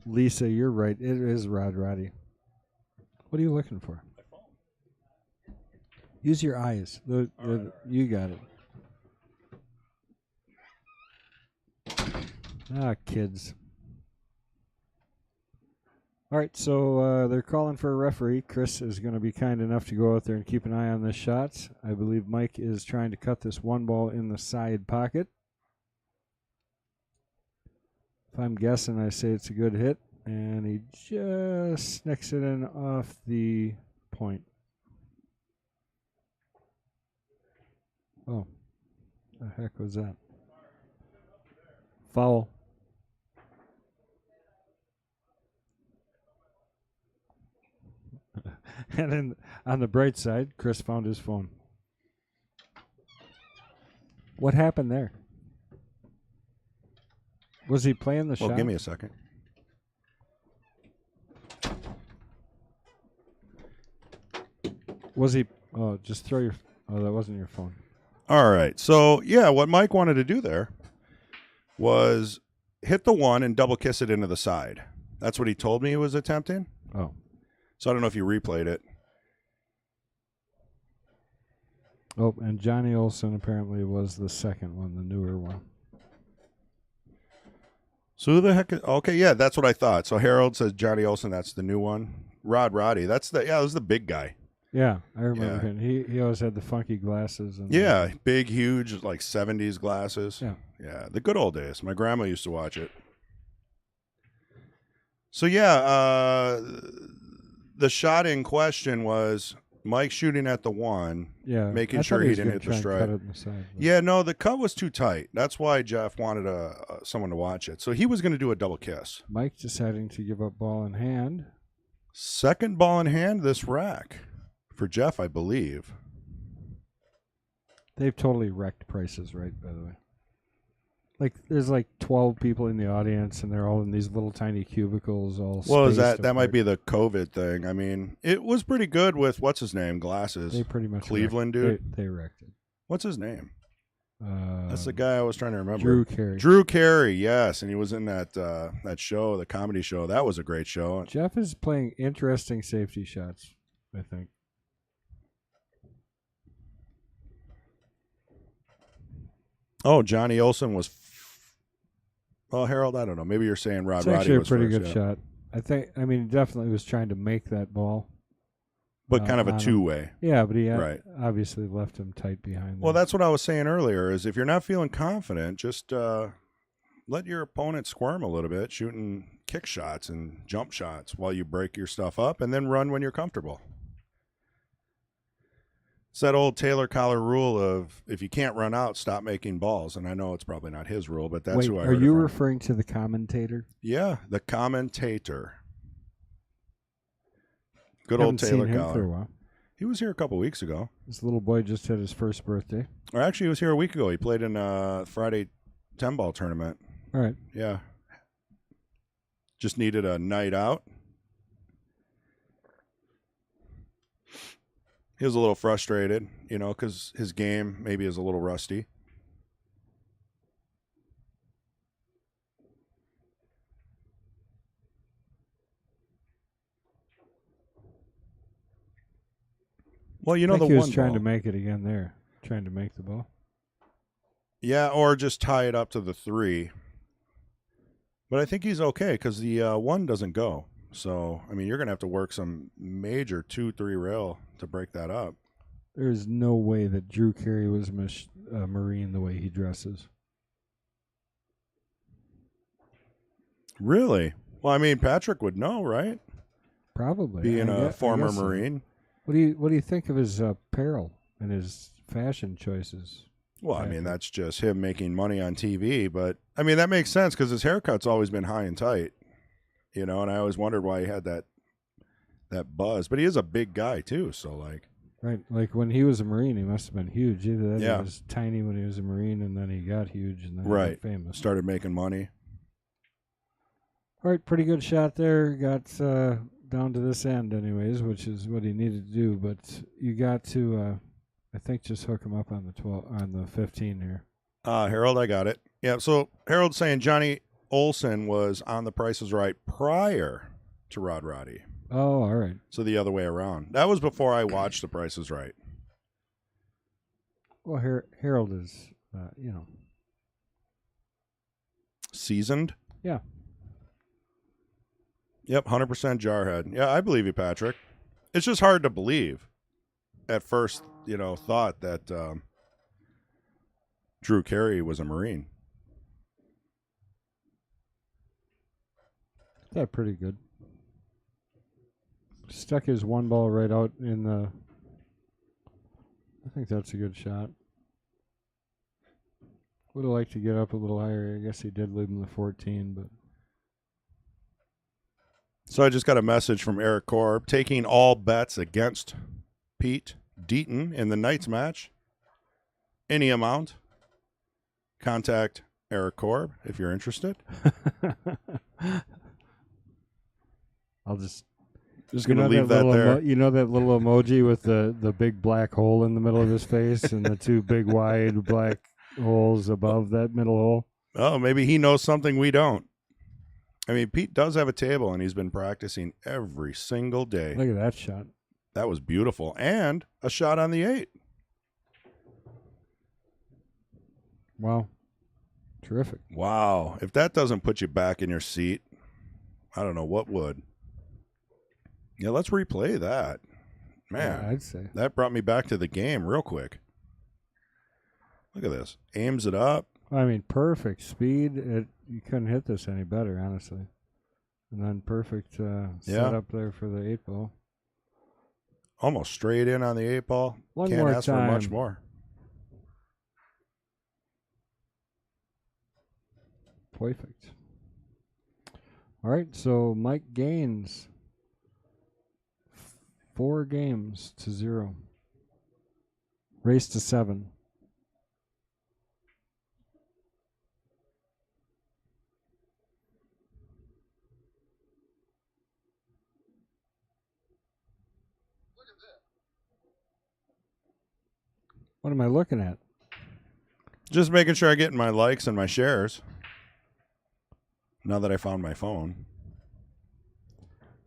Lisa, you're right. It is Rod Roddy. What are you looking for? Use your eyes. You got it. Kids. All right, so they're calling for a referee. Chris is going to be kind enough to go out there and keep an eye on this shot. I believe Mike is trying to cut this 1 ball in the side pocket. If I'm guessing, I say it's a good hit, and he just snicks it in off the point. Oh, the heck was that? Foul. And then on the bright side, Chris found his phone. What happened there? Was he playing the shot? Well, give me a second. Was he? Oh, just throw your. Oh, that wasn't your phone. All right. So, yeah, what Mike wanted to do there was hit the 1 and double kiss it into the side. That's what he told me he was attempting. Oh. So I don't know if you replayed it. Oh, and Johnny Olson apparently was the second one, the newer one. So who the heck is, okay, yeah, that's what I thought. So Harold says Johnny Olson, that's the new one. Roddy, that's the, yeah, that was the big guy. Yeah, I remember Yeah. him. He always had the funky glasses. And Yeah, big, huge, like 70s glasses. Yeah. Yeah, the good old days. My grandma used to watch it. So, yeah, the shot in question was Mike shooting at the one, yeah, making I sure thought he was didn't gonna hit the try and strike. cut it in the side, but- Yeah, no, the cut was too tight. That's why Jeff wanted someone to watch it. So he was going to do a double kiss. Mike deciding to give up ball in hand. Second ball in hand this rack for Jeff, I believe. They've totally wrecked Prices Right, by the way. Like, there's like 12 people in the audience, and they're all in these little tiny cubicles. All Well, is spaced that might apart. be the COVID thing? I mean, it was pretty good with what's his name, glasses. They pretty much Cleveland wrecked, dude. They wrecked it. What's his name? That's the guy I was trying to remember. Drew Carey. Drew Carey, yes, and he was in that that show, the comedy show. That was a great show. Jeff is playing interesting safety shots, I think. Oh, Johnny Olson was. Well, Harold, I don't know. Maybe you're saying It's Roddy actually a was pretty first, good yeah. shot. I mean, he definitely was trying to make that ball. But kind of a on him. two-way. Yeah, but he Right. obviously left him tight behind. Well, there. that's what I was saying earlier. Is if you're not feeling confident, just let your opponent squirm a little bit, shooting kick shots and jump shots while you break your stuff up, and then run when you're comfortable. It's that old Taylor Collar rule of if you can't run out, stop making balls. And I know it's probably not his rule, but that's Wait, who I are heard you it from. referring to the commentator? Yeah, the commentator. Good Haven't old Taylor seen him for a Collar. while. He was here a couple weeks ago. This little boy just had his first birthday. Or actually, he was here a week ago. He played in a Friday 10-ball tournament. All right. Yeah. Just needed a night out. He was a little frustrated, you know, because his game maybe is a little rusty. Well, you know, I think the he was one trying to ball. make it again there. Trying to make the ball. Yeah, or just tie it up to the 3. But I think he's okay because the 1 doesn't go. So, I mean, you're going to have to work some major 2-3 rail to break that up. There's no way that Drew Carey was a Marine the way he dresses. Really? Well, I mean, Patrick would know, right? Probably. Being I a guess former so. Marine. What do you think of his apparel and his fashion choices? Well, I Patrick? mean, that's just him making money on TV. But, I mean, that makes sense because his haircut's always been high and tight. You know, and I always wondered why he had that buzz. But he is a big guy, too. So, like. Right, like when he was a Marine, he must have been huge. Either that, Yeah. he was tiny when he was a Marine, and then he got huge, and then he Right. got famous. Started making money. All right, pretty good shot there. Got down to this end, anyways, which is what he needed to do. But you got to, I think, just hook him up on the 15 here. Harold, I got it. Yeah, so Harold's saying Johnny Olson was on The Price is Right prior to Roddy. Oh, all right. So the other way around. That was before I watched The Price is Right. Well, Harold is, Seasoned? Yeah. Yep, 100% jarhead. Yeah, I believe you, Patrick. It's just hard to believe at first, you know, thought that Drew Carey was a Marine. That pretty good. Stuck his one ball right out in the. I think that's a good shot. Would have liked to get up a little higher. I guess he did leave him the 14, but. So I just got a message from Eric Korb taking all bets against Pete Deaton in the Knights match. Any amount. Contact Eric Korb if you're interested. I'll just going to leave that there. You know that little emoji with the big black hole in the middle of his face and the two big wide black holes above that middle hole? Oh, maybe he knows something we don't. I mean, Pete does have a table, and he's been practicing every single day. Look at that shot. That was beautiful. And a shot on the 8. Wow. Terrific. Wow. If that doesn't put you back in your seat, I don't know what would. Yeah, let's replay that. Man, Yeah, I'd say. that brought me back to the game real quick. Look at this. Aims it up. I mean, perfect speed. You couldn't hit this any better, honestly. And then perfect setup there for the 8-ball. Almost straight in on the 8-ball. One Can't more ask time. for much more. Perfect. All right, so Mike gains 4 games to 0. Race to 7. What am I looking at? Just making sure I get my likes and my shares. Now that I found my phone.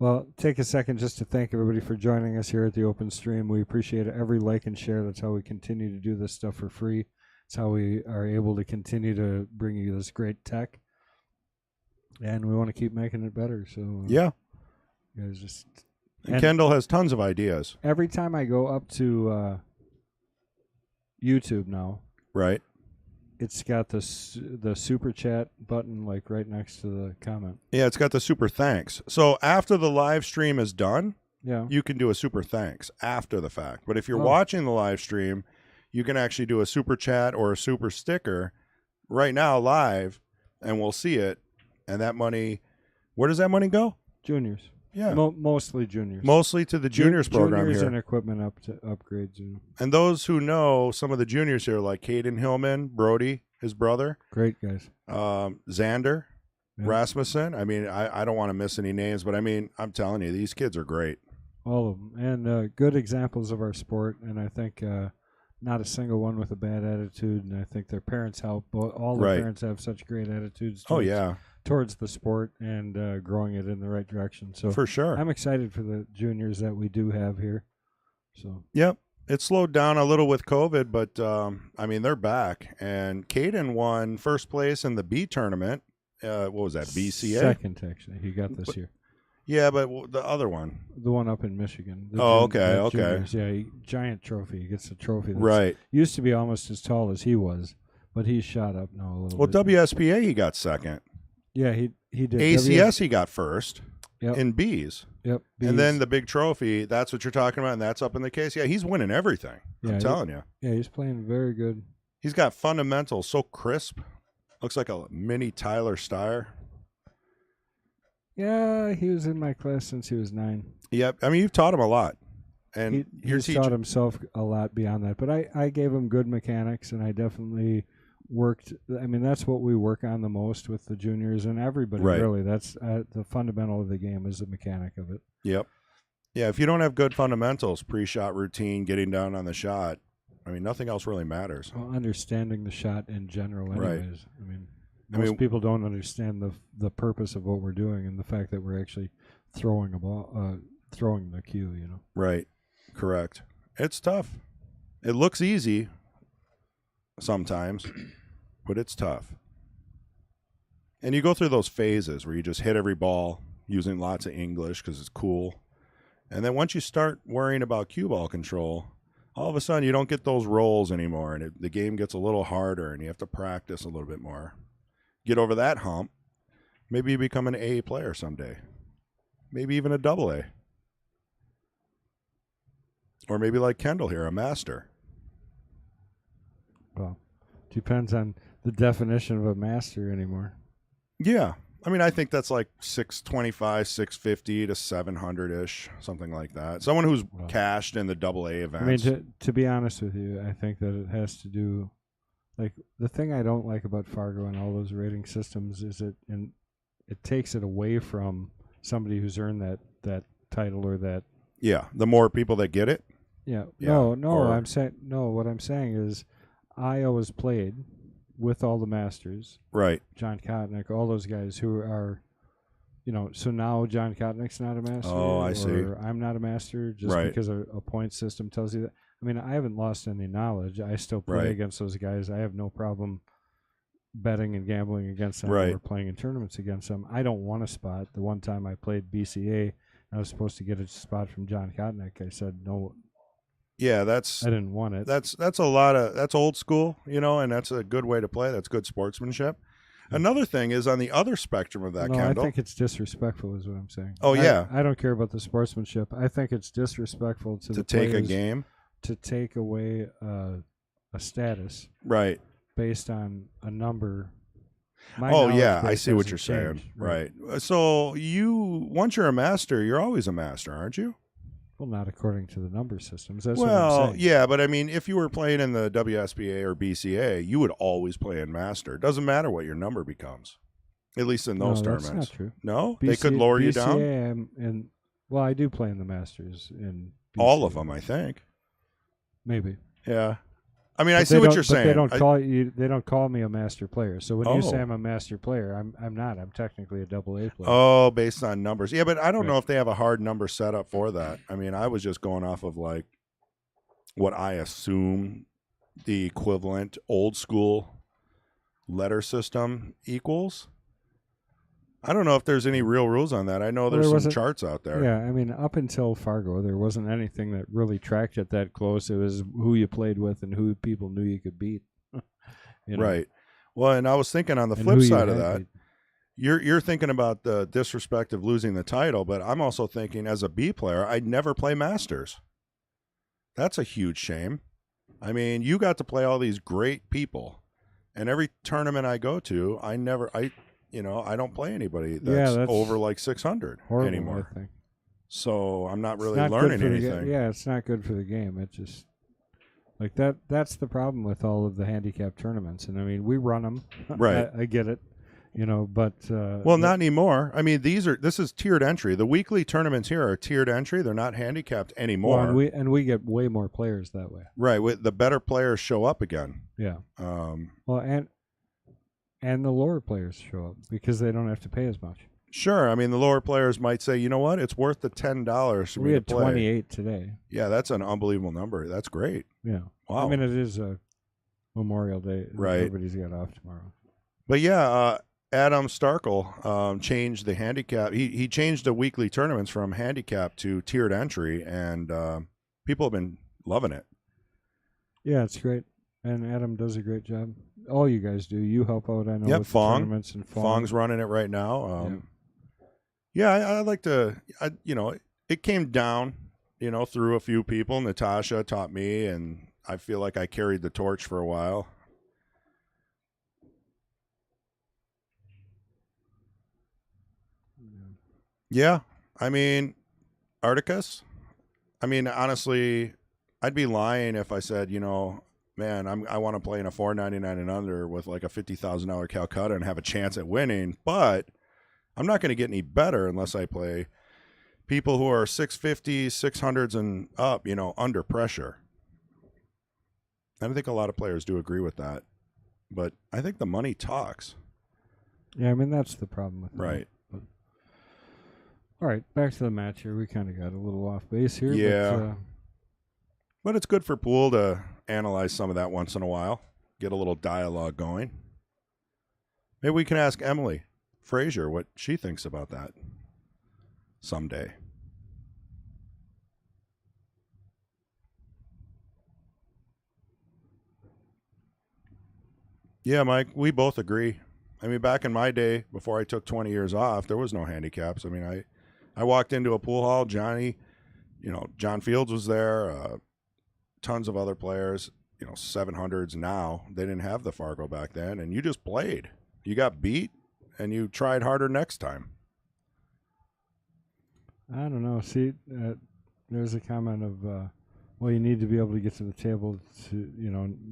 Well, take a second just to thank everybody for joining us here at the open stream. We appreciate every like and share. That's how we continue to do this stuff for free. It's how we are able to continue to bring you this great tech. And we want to keep making it better. So Yeah. you guys just... And Kendall has tons of ideas. Every time I go up to YouTube now, Right. it's got the super chat button like right next to the comment. Yeah, it's got the super thanks. So after the live stream is done, Yeah. you can do a super thanks after the fact. But if you're watching the live stream, you can actually do a super chat or a super sticker right now live, and we'll see it. And that money, where does that money go? Juniors. Yeah. Mostly juniors. Mostly to the juniors program juniors here. and equipment upgrades. And those who know some of the juniors here, like Caden Hillman, Brody, his brother, Great guys. Xander, Yeah. Rasmussen. I mean, I don't want to miss any names, but I mean, I'm telling you, these kids are great. All of them. And good examples of our sport. And I think not a single one with a bad attitude. And I think their parents help. All the Right. parents have such great attitudes towards the sport and growing it in the right direction. So For sure. I'm excited for the juniors that we do have here. So Yep. It slowed down a little with COVID, but I mean, they're back. And Caden won first place in the B tournament. What was that, BCA? Second, actually. He got this year. Yeah, but the other one. The one up in Michigan. Okay. Juniors. Yeah, giant trophy. He gets a trophy that Right. used to be almost as tall as he was, but he's shot up now a little Well, bit. WSPA, he got second. Yeah, he did. ACS, he got first Yep. in Bs. Yep. And then the big trophy, that's what you're talking about, and that's up in the case. Yeah, he's winning everything. I'm telling you. Yeah, he's playing very good. He's got fundamentals so crisp. Looks like a mini Tyler Steyer. Yeah, he was in my class since he was 9. Yep. I mean, you've taught him a lot. And He's taught himself a lot beyond that. But I gave him good mechanics, and I definitely worked. I mean, that's what we work on the most with the juniors and everybody, Right. really. That's the fundamental of the game is the mechanic of it. Yep. Yeah, if you don't have good fundamentals, pre-shot routine, getting down on the shot, I mean, nothing else really matters. Well, understanding the shot in general, Right. anyways. I mean, most people don't understand the purpose of what we're doing and the fact that we're actually throwing a ball, throwing the cue. You know. Right. Correct. It's tough. It looks easy sometimes, but it's tough. And you go through those phases where you just hit every ball using lots of English because it's cool. And then once you start worrying about cue ball control, all of a sudden you don't get those rolls anymore, and the game gets a little harder, and you have to practice a little bit more. Get over that hump. Maybe you become an A player someday. Maybe even a double A. Or maybe like Kendall here, a master. Well, depends on the definition of a master anymore. Yeah. I mean, I think that's like 625, 650 to 700-ish, something like that. Someone who's cashed in the double A events. I mean, to be honest with you, I think that it has to do, like, the thing I don't like about Fargo and all those rating systems is it takes it away from somebody who's earned that title or that. Yeah, the more people that get it. Yeah. Yeah, No, what I'm saying is I always played with all the masters. Right. John Kotnick, all those guys who are, so now John Kotnick's not a master. Oh, I see. Or I'm not a master just Right. because a point system tells you that. I mean, I haven't lost any knowledge. I still play Right. against those guys. I have no problem betting and gambling against them Right. or playing in tournaments against them. I don't want a spot. The one time I played BCA, I was supposed to get a spot from John Kotnick. I said no. Yeah, I didn't want it. that's old school, and that's a good way to play. That's good sportsmanship. Another thing is on the other spectrum of that, no, Kendall. I think it's disrespectful, is what I'm saying. Oh, yeah. I don't care about the sportsmanship. I think it's disrespectful to the take a players game. to take away a status Right. based on a number. My Oh, knowledge yeah, I base see what hasn't you're saying. changed, Right. So once you're a master, you're always a master, aren't you? Well, not according to the number systems. That's what I'm Well, saying. yeah, but I mean, if you were playing in the WSBA or BCA, you would always play in master. It doesn't matter what your number becomes, at least in those no, tournaments. that's not true. No, they could lower you down. And well, I do play in the Masters in BCA. All of them, I think. Maybe. Yeah. I mean, But I see what you're saying. They don't call you. They don't call me a master player. So when you say Oh. I'm a master player, I'm not. I'm technically a AA player. Oh, based on numbers. Yeah, but I don't Right. know if they have a hard number set up for that. I mean, I was just going off of like what I assume the equivalent old school letter system equals. I don't know if there's any real rules on that. I know Well, there's there some wasn't- charts out there. Yeah, I mean, up until Fargo, there wasn't anything that really tracked it that close. It was who you played with and who people knew you could beat. You know, Right. Well, and I was thinking on the and flip who you side of had that, beat. you're thinking about the disrespect of losing the title, but I'm also thinking as a B player, I'd never play Masters. That's a huge shame. I mean, you got to play all these great people, and every tournament I go to, I don't play anybody that's over like 600 horrible, anymore. I think. So I'm not It's really not good learning for the ga- anything. Yeah, it's not good for the game. It just like that. That's the problem with all of the handicap tournaments. And I mean, we run them. Right. I get it. But Well, not anymore. I mean, this is tiered entry. The weekly tournaments here are tiered entry. They're not handicapped anymore. Well, and we get way more players that way. Right. The better players show up again. Yeah. Well, and the lower players show up because they don't have to pay as much. Sure. I mean, the lower players might say, you know what? It's worth the $10 for We me to had play. 28 today. Yeah, that's an unbelievable number. That's great. Yeah. Wow. I mean, it is a Memorial Day. Right. Everybody's got off tomorrow. But yeah, Adam Starkle changed the handicap. He changed the weekly tournaments from handicap to tiered entry, and people have been loving it. Yeah, it's great. And Adam does a great job. All you guys do. You help out, I know, Yep, with Fong. tournaments and Fong's running it right now. I like to, it came down, through a few people. Natasha taught me, and I feel like I carried the torch for a while. Yeah. I mean, Articus. I mean, honestly, I'd be lying if I said, man, I want to play in a $4.99 and under with like a $50,000 Calcutta and have a chance at winning, but I'm not going to get any better unless I play people who are 650s, 600s and up, under pressure. And I think a lot of players do agree with that, but I think the money talks. Yeah, I mean, that's the problem with Right. that. All right, back to the match here. We kind of got a little off base here. Yeah. But it's good for pool to analyze some of that once in a while, get a little dialogue going. Maybe we can ask Emily Frazier what she thinks about that someday. Yeah, Mike, we both agree. I mean, back in my day, before I took 20 years off, there was no handicaps. I mean, I walked into a pool hall, John Fields was there, tons of other players, 700s now. They didn't have the Fargo back then, and you just played. You got beat, and you tried harder next time. I don't know. See, there's a comment of, well, you need to be able to get to the table to,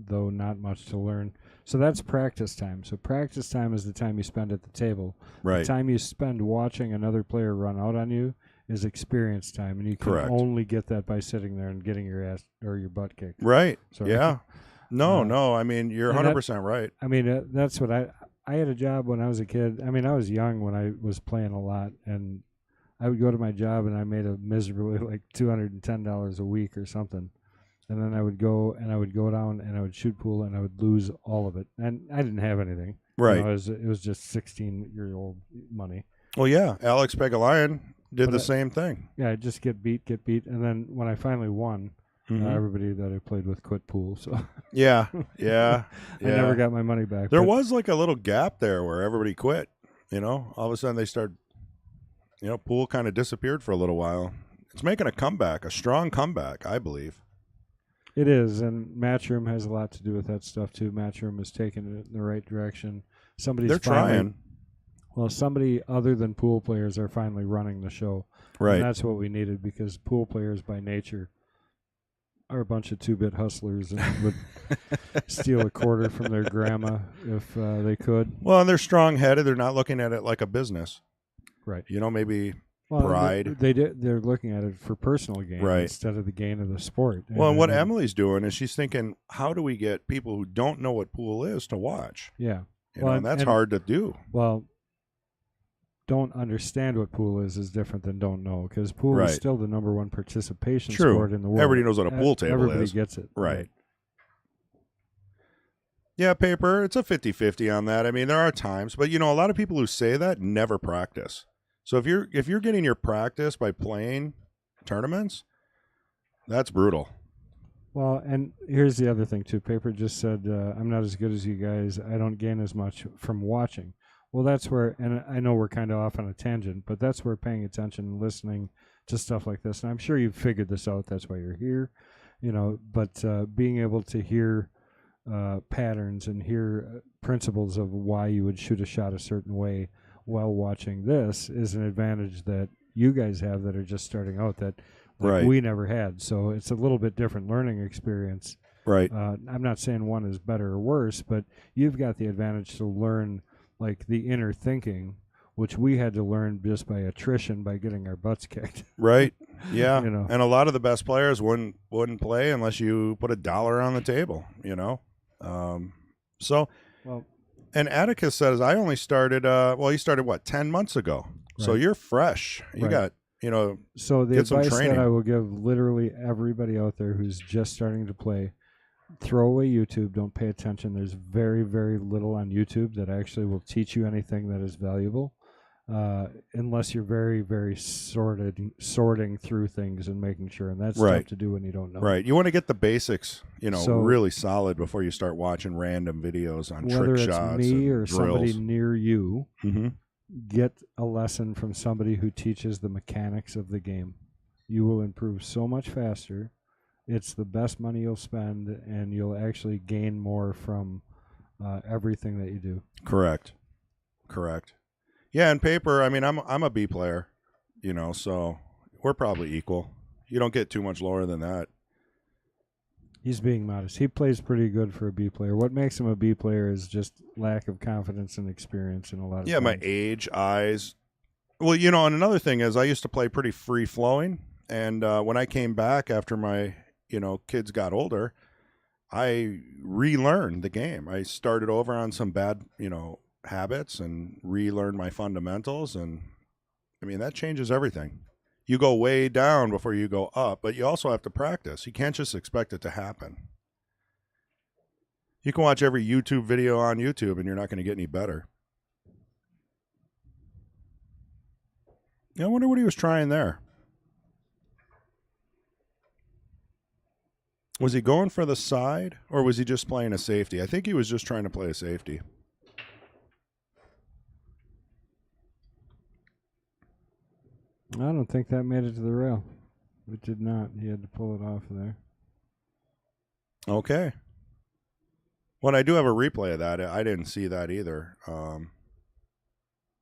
though not much to learn. So that's practice time. So practice time is the time you spend at the table. Right. The time you spend watching another player run out on you is experience time, and you can Correct. only get that by sitting there and getting your ass or your butt kicked. Right. So, Yeah. No. I mean, you're and 100% right. I mean, that's what I had a job when I was a kid. I mean, I was young when I was playing a lot, and I would go to my job and I made a miserably like $210 a week or something. and then I would go down and I would shoot pool and I would lose all of it, and I didn't have anything. Right. You know, it was just 16-year-old money. Well, yeah, Alex Pegalion did But the same thing. Yeah, I just get beat, and then when I finally won, everybody that I played with quit pool. So yeah. I never got my money back. There was like a little gap there where everybody quit. You know, all of a sudden they started. You know, pool kind of disappeared for a little while. It's making a comeback, a strong comeback, I believe. It is, and Matchroom has a lot to do with that stuff too. Matchroom is taking it in the right direction. They're trying. Well, somebody other than pool players are finally running the show. Right. And that's what we needed, because pool players by nature are a bunch of 2-bit hustlers and would steal a quarter from their grandma if they could. Well, and they're strong-headed. They're not looking at it like a business. Right. You know, maybe pride. They're looking at it for personal gain instead of the gain of the sport. Well, and what Emily's doing is she's thinking, how do we get people who don't know what pool is to watch? Yeah. You know, and that's hard to do. Well, don't understand what pool is different than don't know, because pool is still the number one participation sport in the world. Everybody knows what a pool table Everybody is. gets it. Right. Yeah, Paper, it's a 50-50 on that. I mean, there are times, but you know, a lot of people who say that never practice. So if you're getting your practice by playing tournaments, that's brutal. Well, and here's the other thing too. Paper just said, I'm not as good as you guys. I don't gain as much from watching. Well, that's where, and I know we're kind of off on a tangent, but that's where paying attention and listening to stuff like this, and I'm sure you've figured this out, that's why you're here, you know, but being able to hear patterns and hear principles of why you would shoot a shot a certain way while watching this is an advantage that you guys have that are just starting out that we never had. So it's a little bit different learning experience. Right. I'm not saying one is better or worse, but you've got the advantage to learn like the inner thinking, which we had to learn just by attrition, by getting our butts kicked. Right. Yeah. You know. And a lot of the best players wouldn't play unless you put $1 on the table, you know. And Atticus says, I only started, he started what, 10 months ago. Right. So you're fresh. You got, you know, so the advice that I will give literally everybody out there who's just starting to play, throw away YouTube. Don't pay attention. There's very, very little on YouTube that actually will teach you anything that is valuable, unless you're very, very sorting through things and making sure. And that's tough to do when you don't know. Right. You want to get the basics, you know, really solid before you start watching random videos on trick shots. Whether it's me or drills. somebody near you, get a lesson from somebody who teaches the mechanics of the game. You will improve so much faster. It's the best money you'll spend, and you'll actually gain more from everything that you do. Correct. Yeah, and Paper, I mean, I'm a B player, you know, so we're probably equal. You don't get too much lower than that. He's being modest. He plays pretty good for a B player. What makes him a B player is just lack of confidence and experience in a lot of things. My age, eyes. Well, you know, and another thing is I used to play pretty free-flowing, and when I came back after my kids got older, I relearned the game. I started over on some bad, habits and relearned my fundamentals. And I mean, that changes everything. You go way down before you go up, but you also have to practice. You can't just expect it to happen. You can watch every YouTube video on YouTube and you're not going to get any better. I wonder what he was trying there. Was he going for the side, or was he just playing a safety? I think he was just trying to play a safety. I don't think that made it to the rail. It did not. He had to pull it off of there. Okay. Well, I do have a replay of that. I didn't see that either.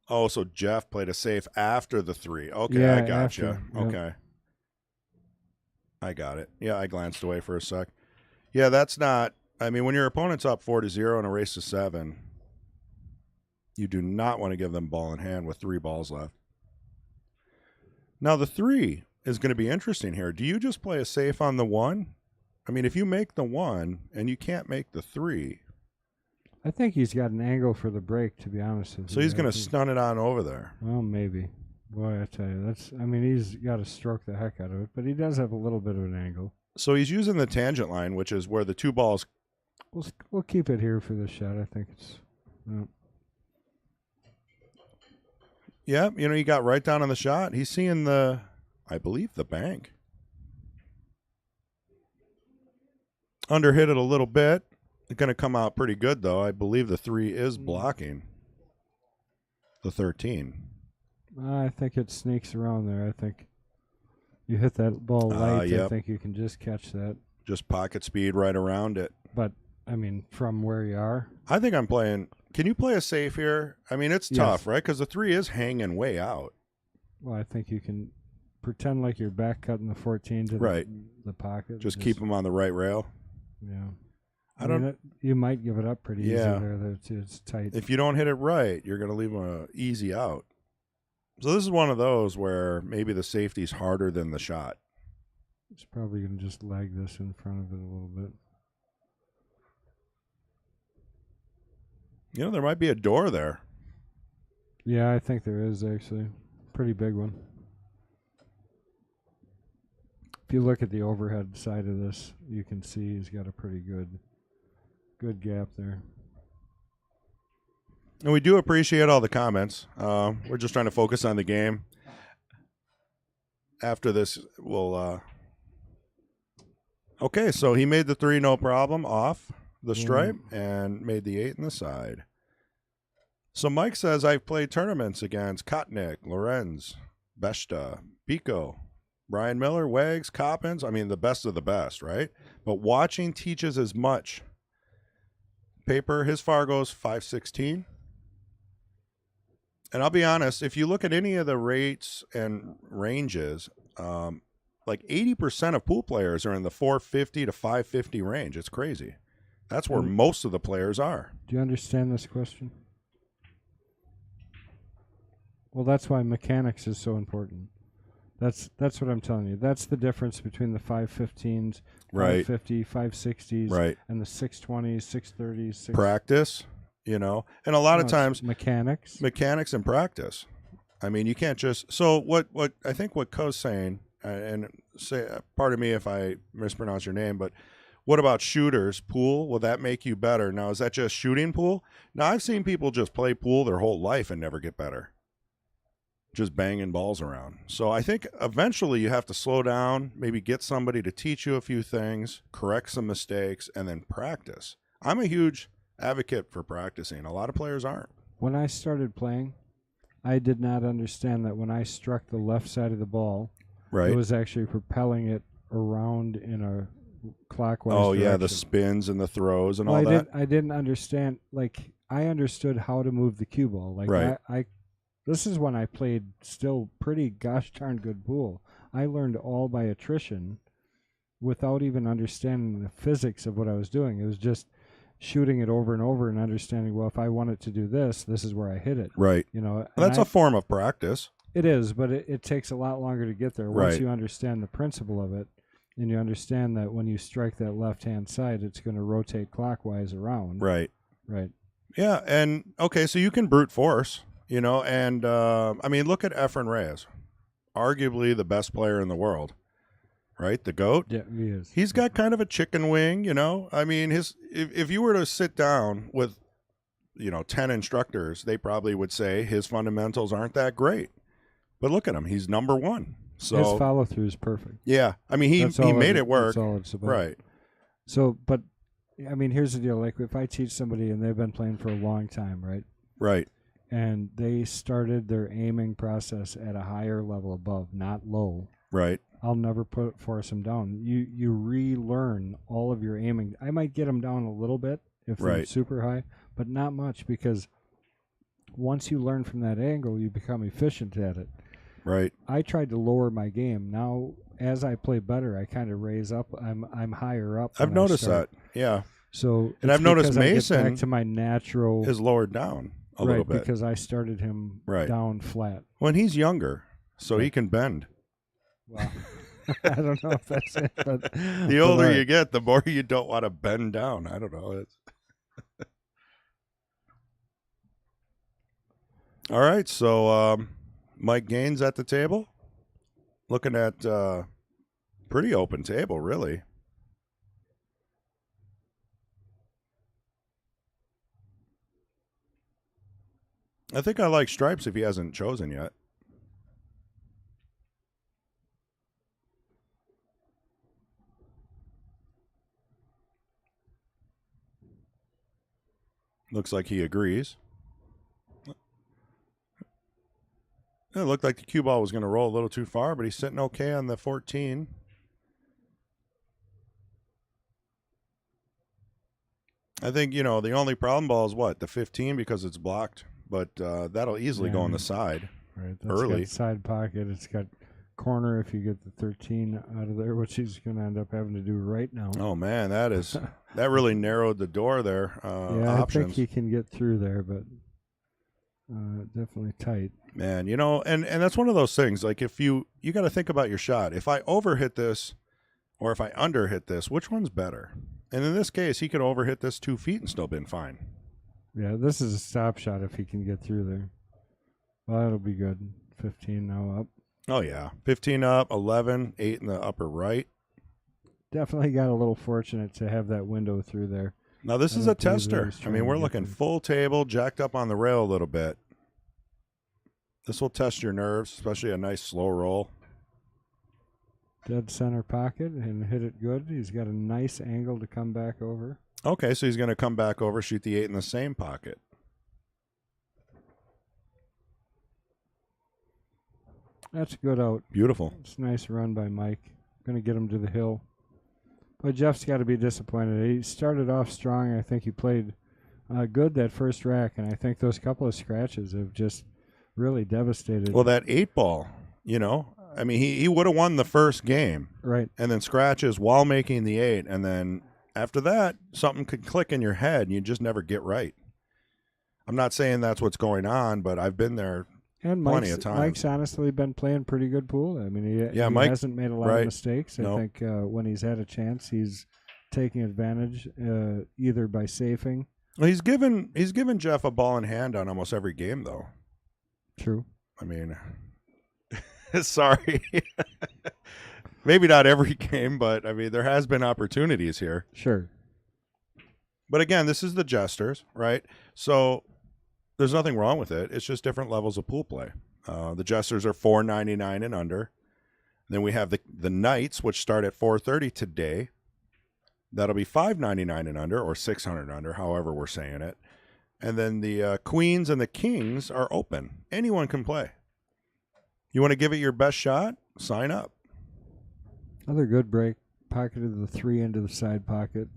So Jeff played a safe after the 3. Okay, yeah, I gotcha. Yep. Okay. I got it. Yeah, I glanced away for a sec. Yeah, that's not... I mean, when your opponent's up 4-0 in a race to 7, you do not want to give them ball in hand with 3 balls left. Now, the 3 is going to be interesting here. Do you just play a safe on the 1? I mean, if you make the 1 and you can't make the 3... I think he's got an angle for the break, to be honest with you. So he's going to stun it on over there. Well, maybe. Boy, I tell you, he's got to stroke the heck out of it, but he does have a little bit of an angle. So he's using the tangent line, which is where the two balls. We'll keep it here for the shot. I think it's. Yeah, he got right down on the shot. He's seeing I believe, the bank. Underhit it a little bit. It's going to come out pretty good, though. I believe the 3 is blocking the 13. I think it sneaks around there. I think you hit that ball light. Yep. I think you can just catch that. Just pocket speed right around it. But, I mean, from where you are. I think I'm playing. Can you play a safe here? I mean, it's tough, right? Because the 3 is hanging way out. Well, I think you can pretend like you're back cutting the 14 to the pocket. Just keep them on the right rail. Yeah. I don't. You might give it up pretty easy there. It's tight. If you don't hit it right, you're going to leave them easy out. So this is one of those where maybe the safety's harder than the shot. It's probably going to just lag this in front of it a little bit. There might be a door there. Yeah, I think there is actually. Pretty big one. If you look at the overhead side of this, you can see he's got a pretty good gap there. And we do appreciate all the comments. We're just trying to focus on the game. After this, we'll... Okay, so he made the 3 no problem off the stripe and made the 8 in the side. So Mike says, I've played tournaments against Kotnik, Lorenz, Beshta, Pico, Brian Miller, Wags, Coppins. I mean, the best of the best, right? But watching teaches as much. Paper, his Fargo's 516. And I'll be honest, if you look at any of the rates and ranges, like 80% of pool players are in the 450 to 550 range. It's crazy. That's where most of the players are. Do you understand this question? Well, that's why mechanics is so important. That's what I'm telling you. That's the difference between the 515s, 550, 560s, and the 620s, 630s. Practice, and a lot of times mechanics and practice. I mean, you can't just. So what I think what Co's saying, and say, pardon me if I mispronounce your name, but what about shooters pool? Will that make you better? Now, is that just shooting pool? Now, I've seen people just play pool their whole life and never get better. Just banging balls around. So I think eventually you have to slow down, maybe get somebody to teach you a few things, correct some mistakes, and then practice. I'm a huge advocate for practicing. A lot of players aren't. When I started playing, I did not understand that when I struck the left side of the ball, it was actually propelling it around in a clockwise direction. Yeah, the spins and the throws and all that. I didn't understand. Like, I understood how to move the cue ball. Like, this is when I played still pretty gosh darn good pool. I learned all by attrition without even understanding the physics of what I was doing. It was just shooting it over and over and understanding, well, if I want it to do this, this is where I hit it. Right. That's a form of practice. It is, but it takes a lot longer to get there. Once you understand the principle of it, and you understand that when you strike that left-hand side, it's going to rotate clockwise around. Right. Right. Yeah, and, okay, so you can brute force. And I mean, look at Efren Reyes, arguably the best player in the world, right? The GOAT. Yeah, he is. He's got kind of a chicken wing, I mean, if you were to sit down with, 10 instructors, they probably would say his fundamentals aren't that great. But look at him. He's number 1. So his follow-through is perfect. Yeah. I mean, he made it work. That's all it's about. Right. So, but, I mean, here's the deal. Like, if I teach somebody and they've been playing for a long time, right? Right. And they started their aiming process at a higher level above, not low. Right. I'll never force them down. You relearn all of your aiming. I might get them down a little bit if they're super high, but not much, because once you learn from that angle, you become efficient at it. Right. I tried to lower my game. Now, as I play better, I kind of raise up. I'm higher up. I've noticed that. Yeah. So, and I've noticed Mason back to my natural is lowered down. A little bit. Because I started him down flat. When he's younger, so he can bend. Well, I don't know if that's it. But the older you get, the more you don't want to bend down. I don't know. All right, so Mike Gaines at the table, looking at Pretty open table, really. I think I like stripes if he hasn't chosen yet. Looks like he agrees. It looked like the cue ball was going to roll a little too far, but he's sitting okay on the 14. I think, the only problem ball is what? The 15 because it's blocked, but that'll easily go on the side. Right. That's Early. got side pocket. It's got corner if you get the 13 out of there, which he's going to end up having to do right now. Oh, man, that really narrowed the door there. Yeah, options. I think he can get through there, but definitely tight. Man, and that's one of those things. Like if you got to think about your shot. If I overhit this or if I underhit this, which one's better? And in this case, he could overhit this 2 feet and still been fine. Yeah, this is a stop shot if he can get through there. Well, that'll be good. 15 now up. Oh, yeah. 15 up, 11, 8 in the upper right. Definitely got a little fortunate to have that window through there. Now, this is a tester. I mean, we're looking full table, jacked up on the rail a little bit. This will test your nerves, especially a nice slow roll. Dead center pocket and hit it good. He's got a nice angle to come back over. Okay, so he's going to come back over, shoot the 8 in the same pocket. That's a good out. Beautiful. It's a nice run by Mike. Going to get him to the hill. But Jeff's got to be disappointed. He started off strong. I think he played good that first rack, and I think those couple of scratches have just really devastated. Well, that 8 ball, I mean, he would have won the first game. Right. And then scratches while making the 8. And then after that, something could click in your head and you just never get right. I'm not saying that's what's going on, but I've been there plenty of times. Mike's honestly been playing pretty good pool. I mean, he Mike hasn't made a lot of mistakes. I think when he's had a chance, he's taking advantage either by safing. Well, he's given Jeff a ball in hand on almost every game, though. True. I mean, sorry. Maybe not every game, but, I mean, there has been opportunities here. Sure. But, again, this is the Jesters, right? So there's nothing wrong with it. It's just different levels of pool play. The Jesters are $4.99 and under. Then we have the Knights, which start at $4.30 today. That'll be $5.99 and under, or $600 and under, however we're saying it. And then the Queens and the Kings are open. Anyone can play. You want to give it your best shot? Sign up. Another good break. Pocketed the 3 into the side pocket.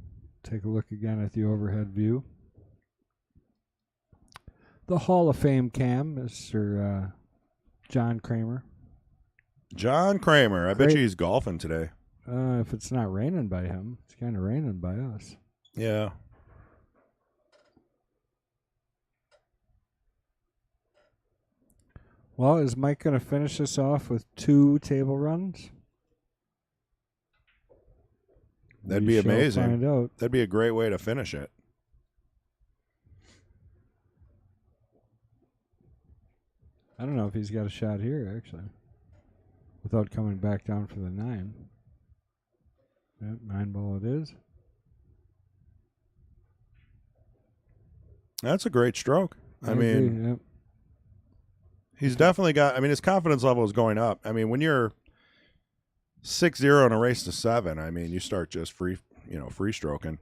Take a look again at the overhead view. The Hall of Fame cam, Mr. John Kramer. John Kramer. I bet you he's golfing today. If it's not raining by him, it's kind of raining by us. Yeah. Well, is Mike going to finish this off with 2 table runs? That'd be amazing. Find out. That'd be a great way to finish it. I don't know if he's got a shot here, actually, without coming back down for the 9. Yep, 9 ball it is. That's a great stroke. I mean, yep. He's definitely got, his confidence level is going up. I mean, when you're 6-0 in a race to 7, you start just free stroking.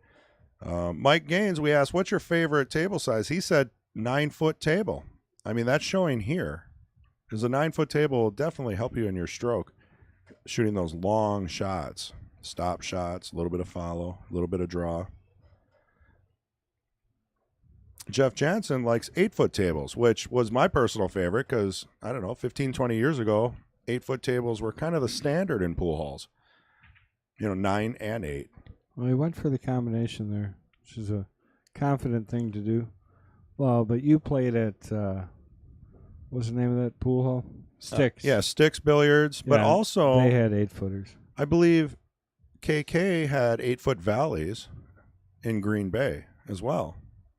Mike Gaines, we asked, what's your favorite table size? He said 9-foot table. That's showing here. Because a 9-foot table will definitely help you in your stroke, shooting those long shots, stop shots, a little bit of follow, a little bit of draw. Jeff Jansen likes 8-foot tables, which was my personal favorite because, 15, 20 years ago, 8-foot tables were kind of the standard in pool halls. 9 and 8. Well, he went for the combination there, which is a confident thing to do. Well, but you played at, what's the name of that pool hall? Sticks. Yeah, Sticks Billiards. But also, they had 8-footers. I believe KK had 8-foot valleys in Green Bay as well.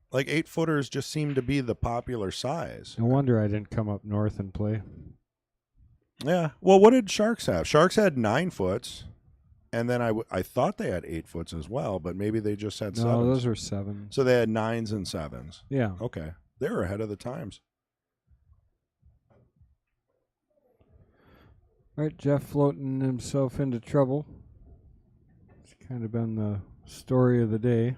Like 8-footers just seem to be the popular size. No wonder I didn't come up north and play. Yeah. Well, what did Sharks have? Sharks had 9 foots. And then I thought they had 8-foots as well, but maybe they just had No, sevens. those were 7s. So they had 9s and 7s. Yeah. Okay. They were ahead of the times. All right, Jeff floating himself into trouble. It's kind of been the story of the day.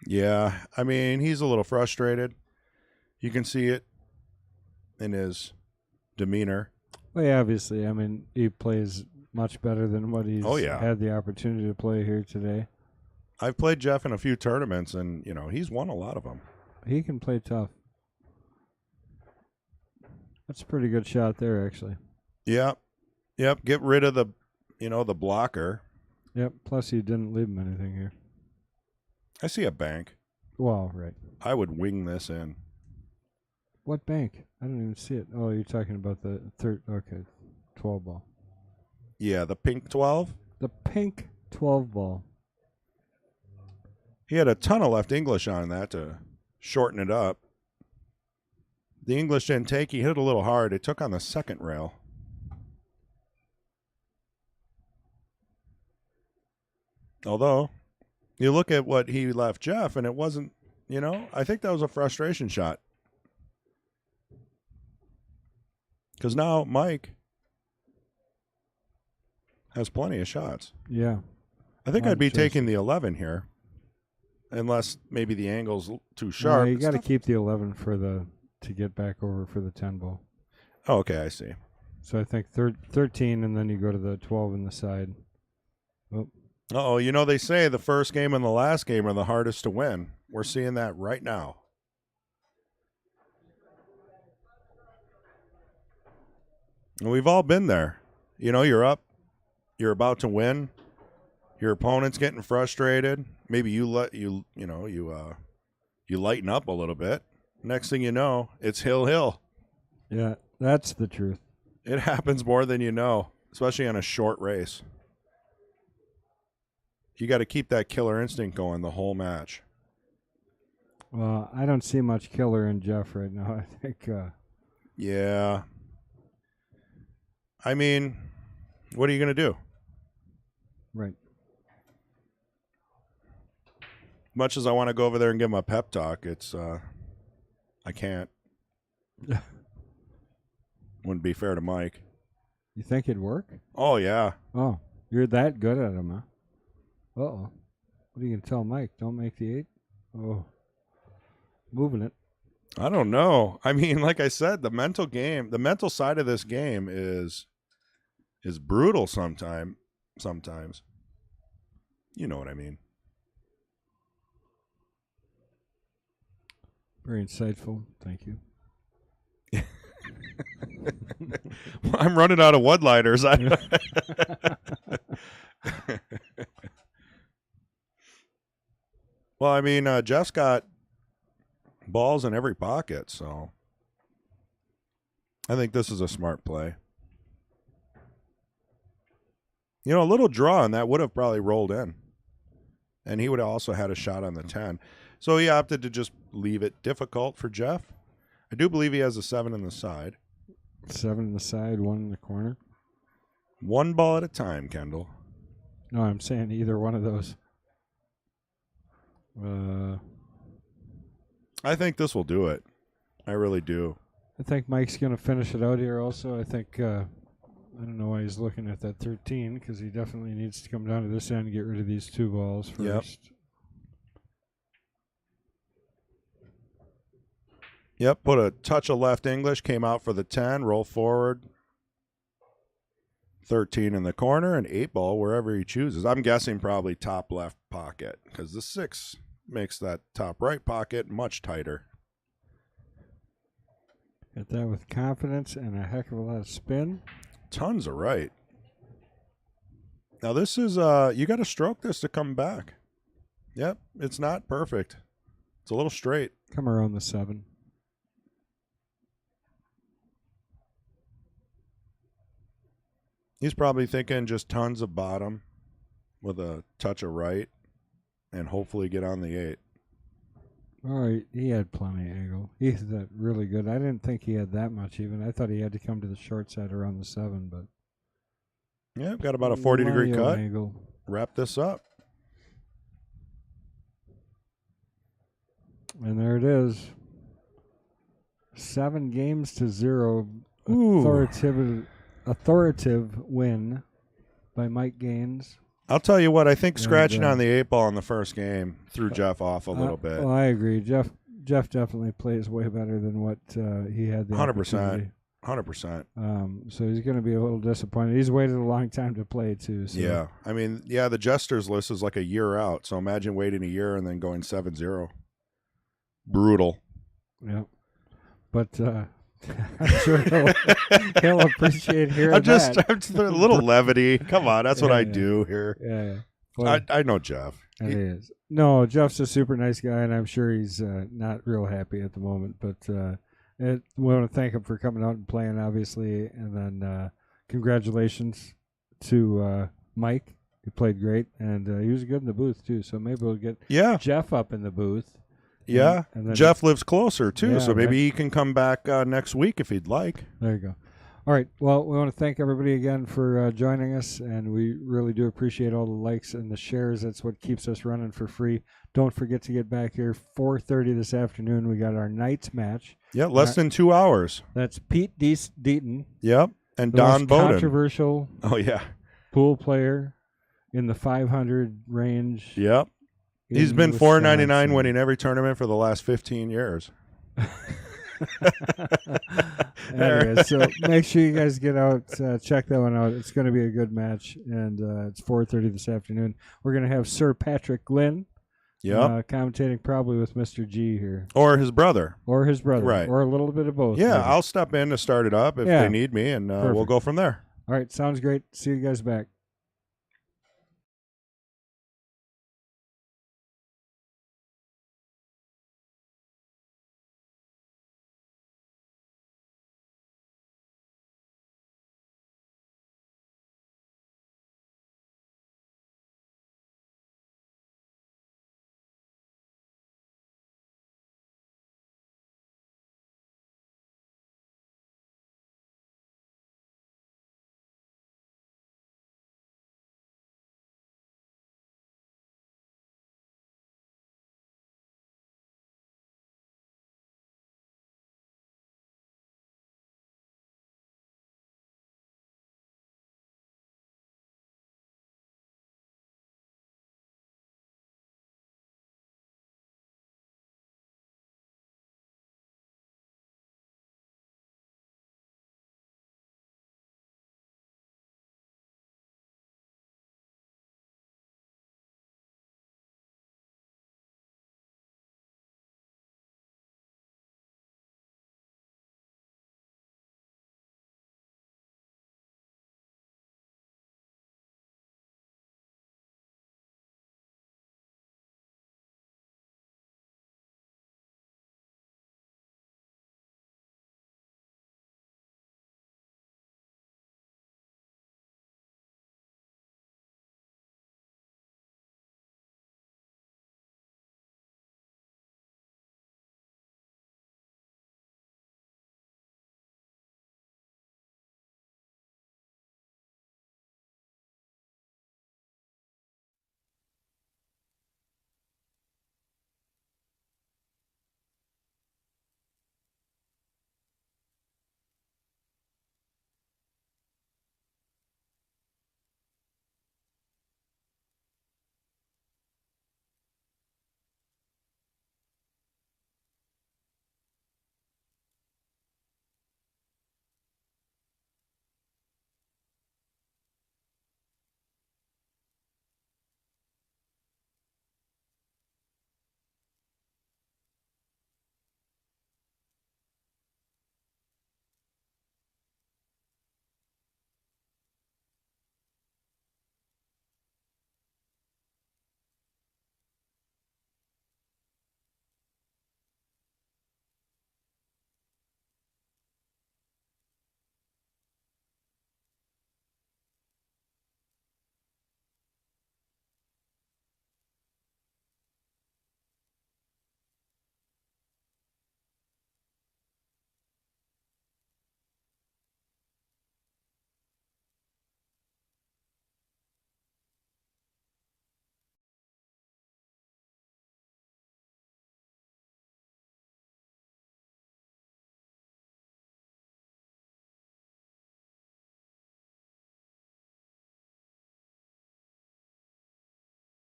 Yeah. I mean, he's a little frustrated. You can see it in his demeanor. Well, yeah, obviously. I mean, he plays much better than what he's had the opportunity to play here today. I've played Jeff in a few tournaments, and, he's won a lot of them. He can play tough. That's a pretty good shot there, actually. Yep. Get rid of the, the blocker. Yep. Plus, he didn't leave him anything here. I see a bank. Well, right. I would wing this in. What bank? I don't even see it. Oh, you're talking about the 12 ball. Yeah, the pink 12. The pink 12 ball. He had a ton of left English on that to shorten it up. The English didn't take. He hit it a little hard. It took on the second rail. Although, you look at what he left Jeff, and it wasn't, I think that was a frustration shot. Because now Mike has plenty of shots. Yeah. I think I'd be taking the 11 here. Unless maybe the angle's too sharp. No, you got to keep the 11 to get back over for the 10 ball. Oh, okay, I see. So I think 13, and then you go to the 12 in the side. Oh. Uh-oh, they say the first game and the last game are the hardest to win. We're seeing that right now. And we've all been there. You're up. You're about to win. Your opponent's getting frustrated. Maybe you lighten up a little bit. Next thing you know, it's hill. Yeah, that's the truth. It happens more than you know, especially on a short race. You got to keep that killer instinct going the whole match. Well, I don't see much killer in Jeff right now. I think. Yeah. I mean, what are you going to do? Right. Much as I want to go over there and give him a pep talk, I can't. Wouldn't be fair to Mike. You think it'd work? Oh, yeah. Oh, you're that good at him, huh? Uh-oh. What are you going to tell Mike? Don't make the 8? Oh. Moving it. I don't know. I mean, like I said, the mental side of this game is brutal sometimes. You know what I mean. Very insightful. Thank you. I'm running out of one-liners. Well, I mean, Jeff's got balls in every pocket, so I think this is a smart play. A little draw, and that would have probably rolled in. And he would have also had a shot on the 10. So he opted to just leave it difficult for Jeff. I do believe he has a 7 in the side. 7 in the side, 1 in the corner. One ball at a time, Kendall. No, I'm saying either one of those. I think this will do it. I really do. I think Mike's going to finish it out here also. I think, I don't know why he's looking at that 13, because he definitely needs to come down to this end and get rid of these 2 balls first. Yep, put a touch of left English, came out for the 10, roll forward. 13 in the corner, and 8 ball wherever he chooses. I'm guessing probably top left pocket, because the 6 makes that top right pocket much tighter. Hit that with confidence and a heck of a lot of spin. Tons of right. Now this is, you got to stroke this to come back. Yep, it's not perfect. It's a little straight. Come around the 7. He's probably thinking just tons of bottom with a touch of right and hopefully get on the 8. All right, he had plenty of angle. He's really good. I didn't think he had that much even. I thought he had to come to the short side around the 7, but Yeah, got about a 40-degree Mario cut. angle. Wrap this up. And there it is. 7-0. Ooh. Authoritative win by Mike Gaines. I'll tell you what, I think And, scratching on the 8-ball in the first game threw Jeff off a little bit. Well, I agree. Jeff definitely plays way better than what he had the 100%. opportunity. 100%. So he's going to be a little disappointed. He's waited a long time to play, too. So. Yeah. I mean, the Jesters list is like a year out. So imagine waiting a year and then going 7-0. Brutal. Yeah. But I'm sure he'll appreciate hearing I'm just that. a little levity. Come on. That's what I do here. Yeah. Well, I know Jeff. it is. No, Jeff's a super nice guy, and I'm sure he's not real happy at the moment. But we want to thank him for coming out and playing, obviously. And then congratulations to Mike. He played great, and he was good in the booth, too. So maybe we'll get Jeff up in the booth. Yeah. And then Jeff lives closer, too. Yeah, so maybe he can come back next week if he'd like. There you go. All right. Well, we want to thank everybody again for joining us, and we really do appreciate all the likes and the shares. That's what keeps us running for free. Don't forget to get back here 4:30 this afternoon. We got our night's match. Yeah, less than 2 hours. That's Pete Deaton. Yep, and the Don most Bowden. Controversial pool player in the 500 range. Yep. He's been $4.99 winning every tournament for the last 15 years. Anyway, so make sure you guys get out, check that one out. It's going to be a good match, and it's 4:30 this afternoon. We're going to have Sir Patrick Glynn commentating probably with Mr. G here. Or his brother. Right. Or a little bit of both. Yeah, maybe. I'll step in to start it up if they need me, and we'll go from there. All right, sounds great. See you guys back.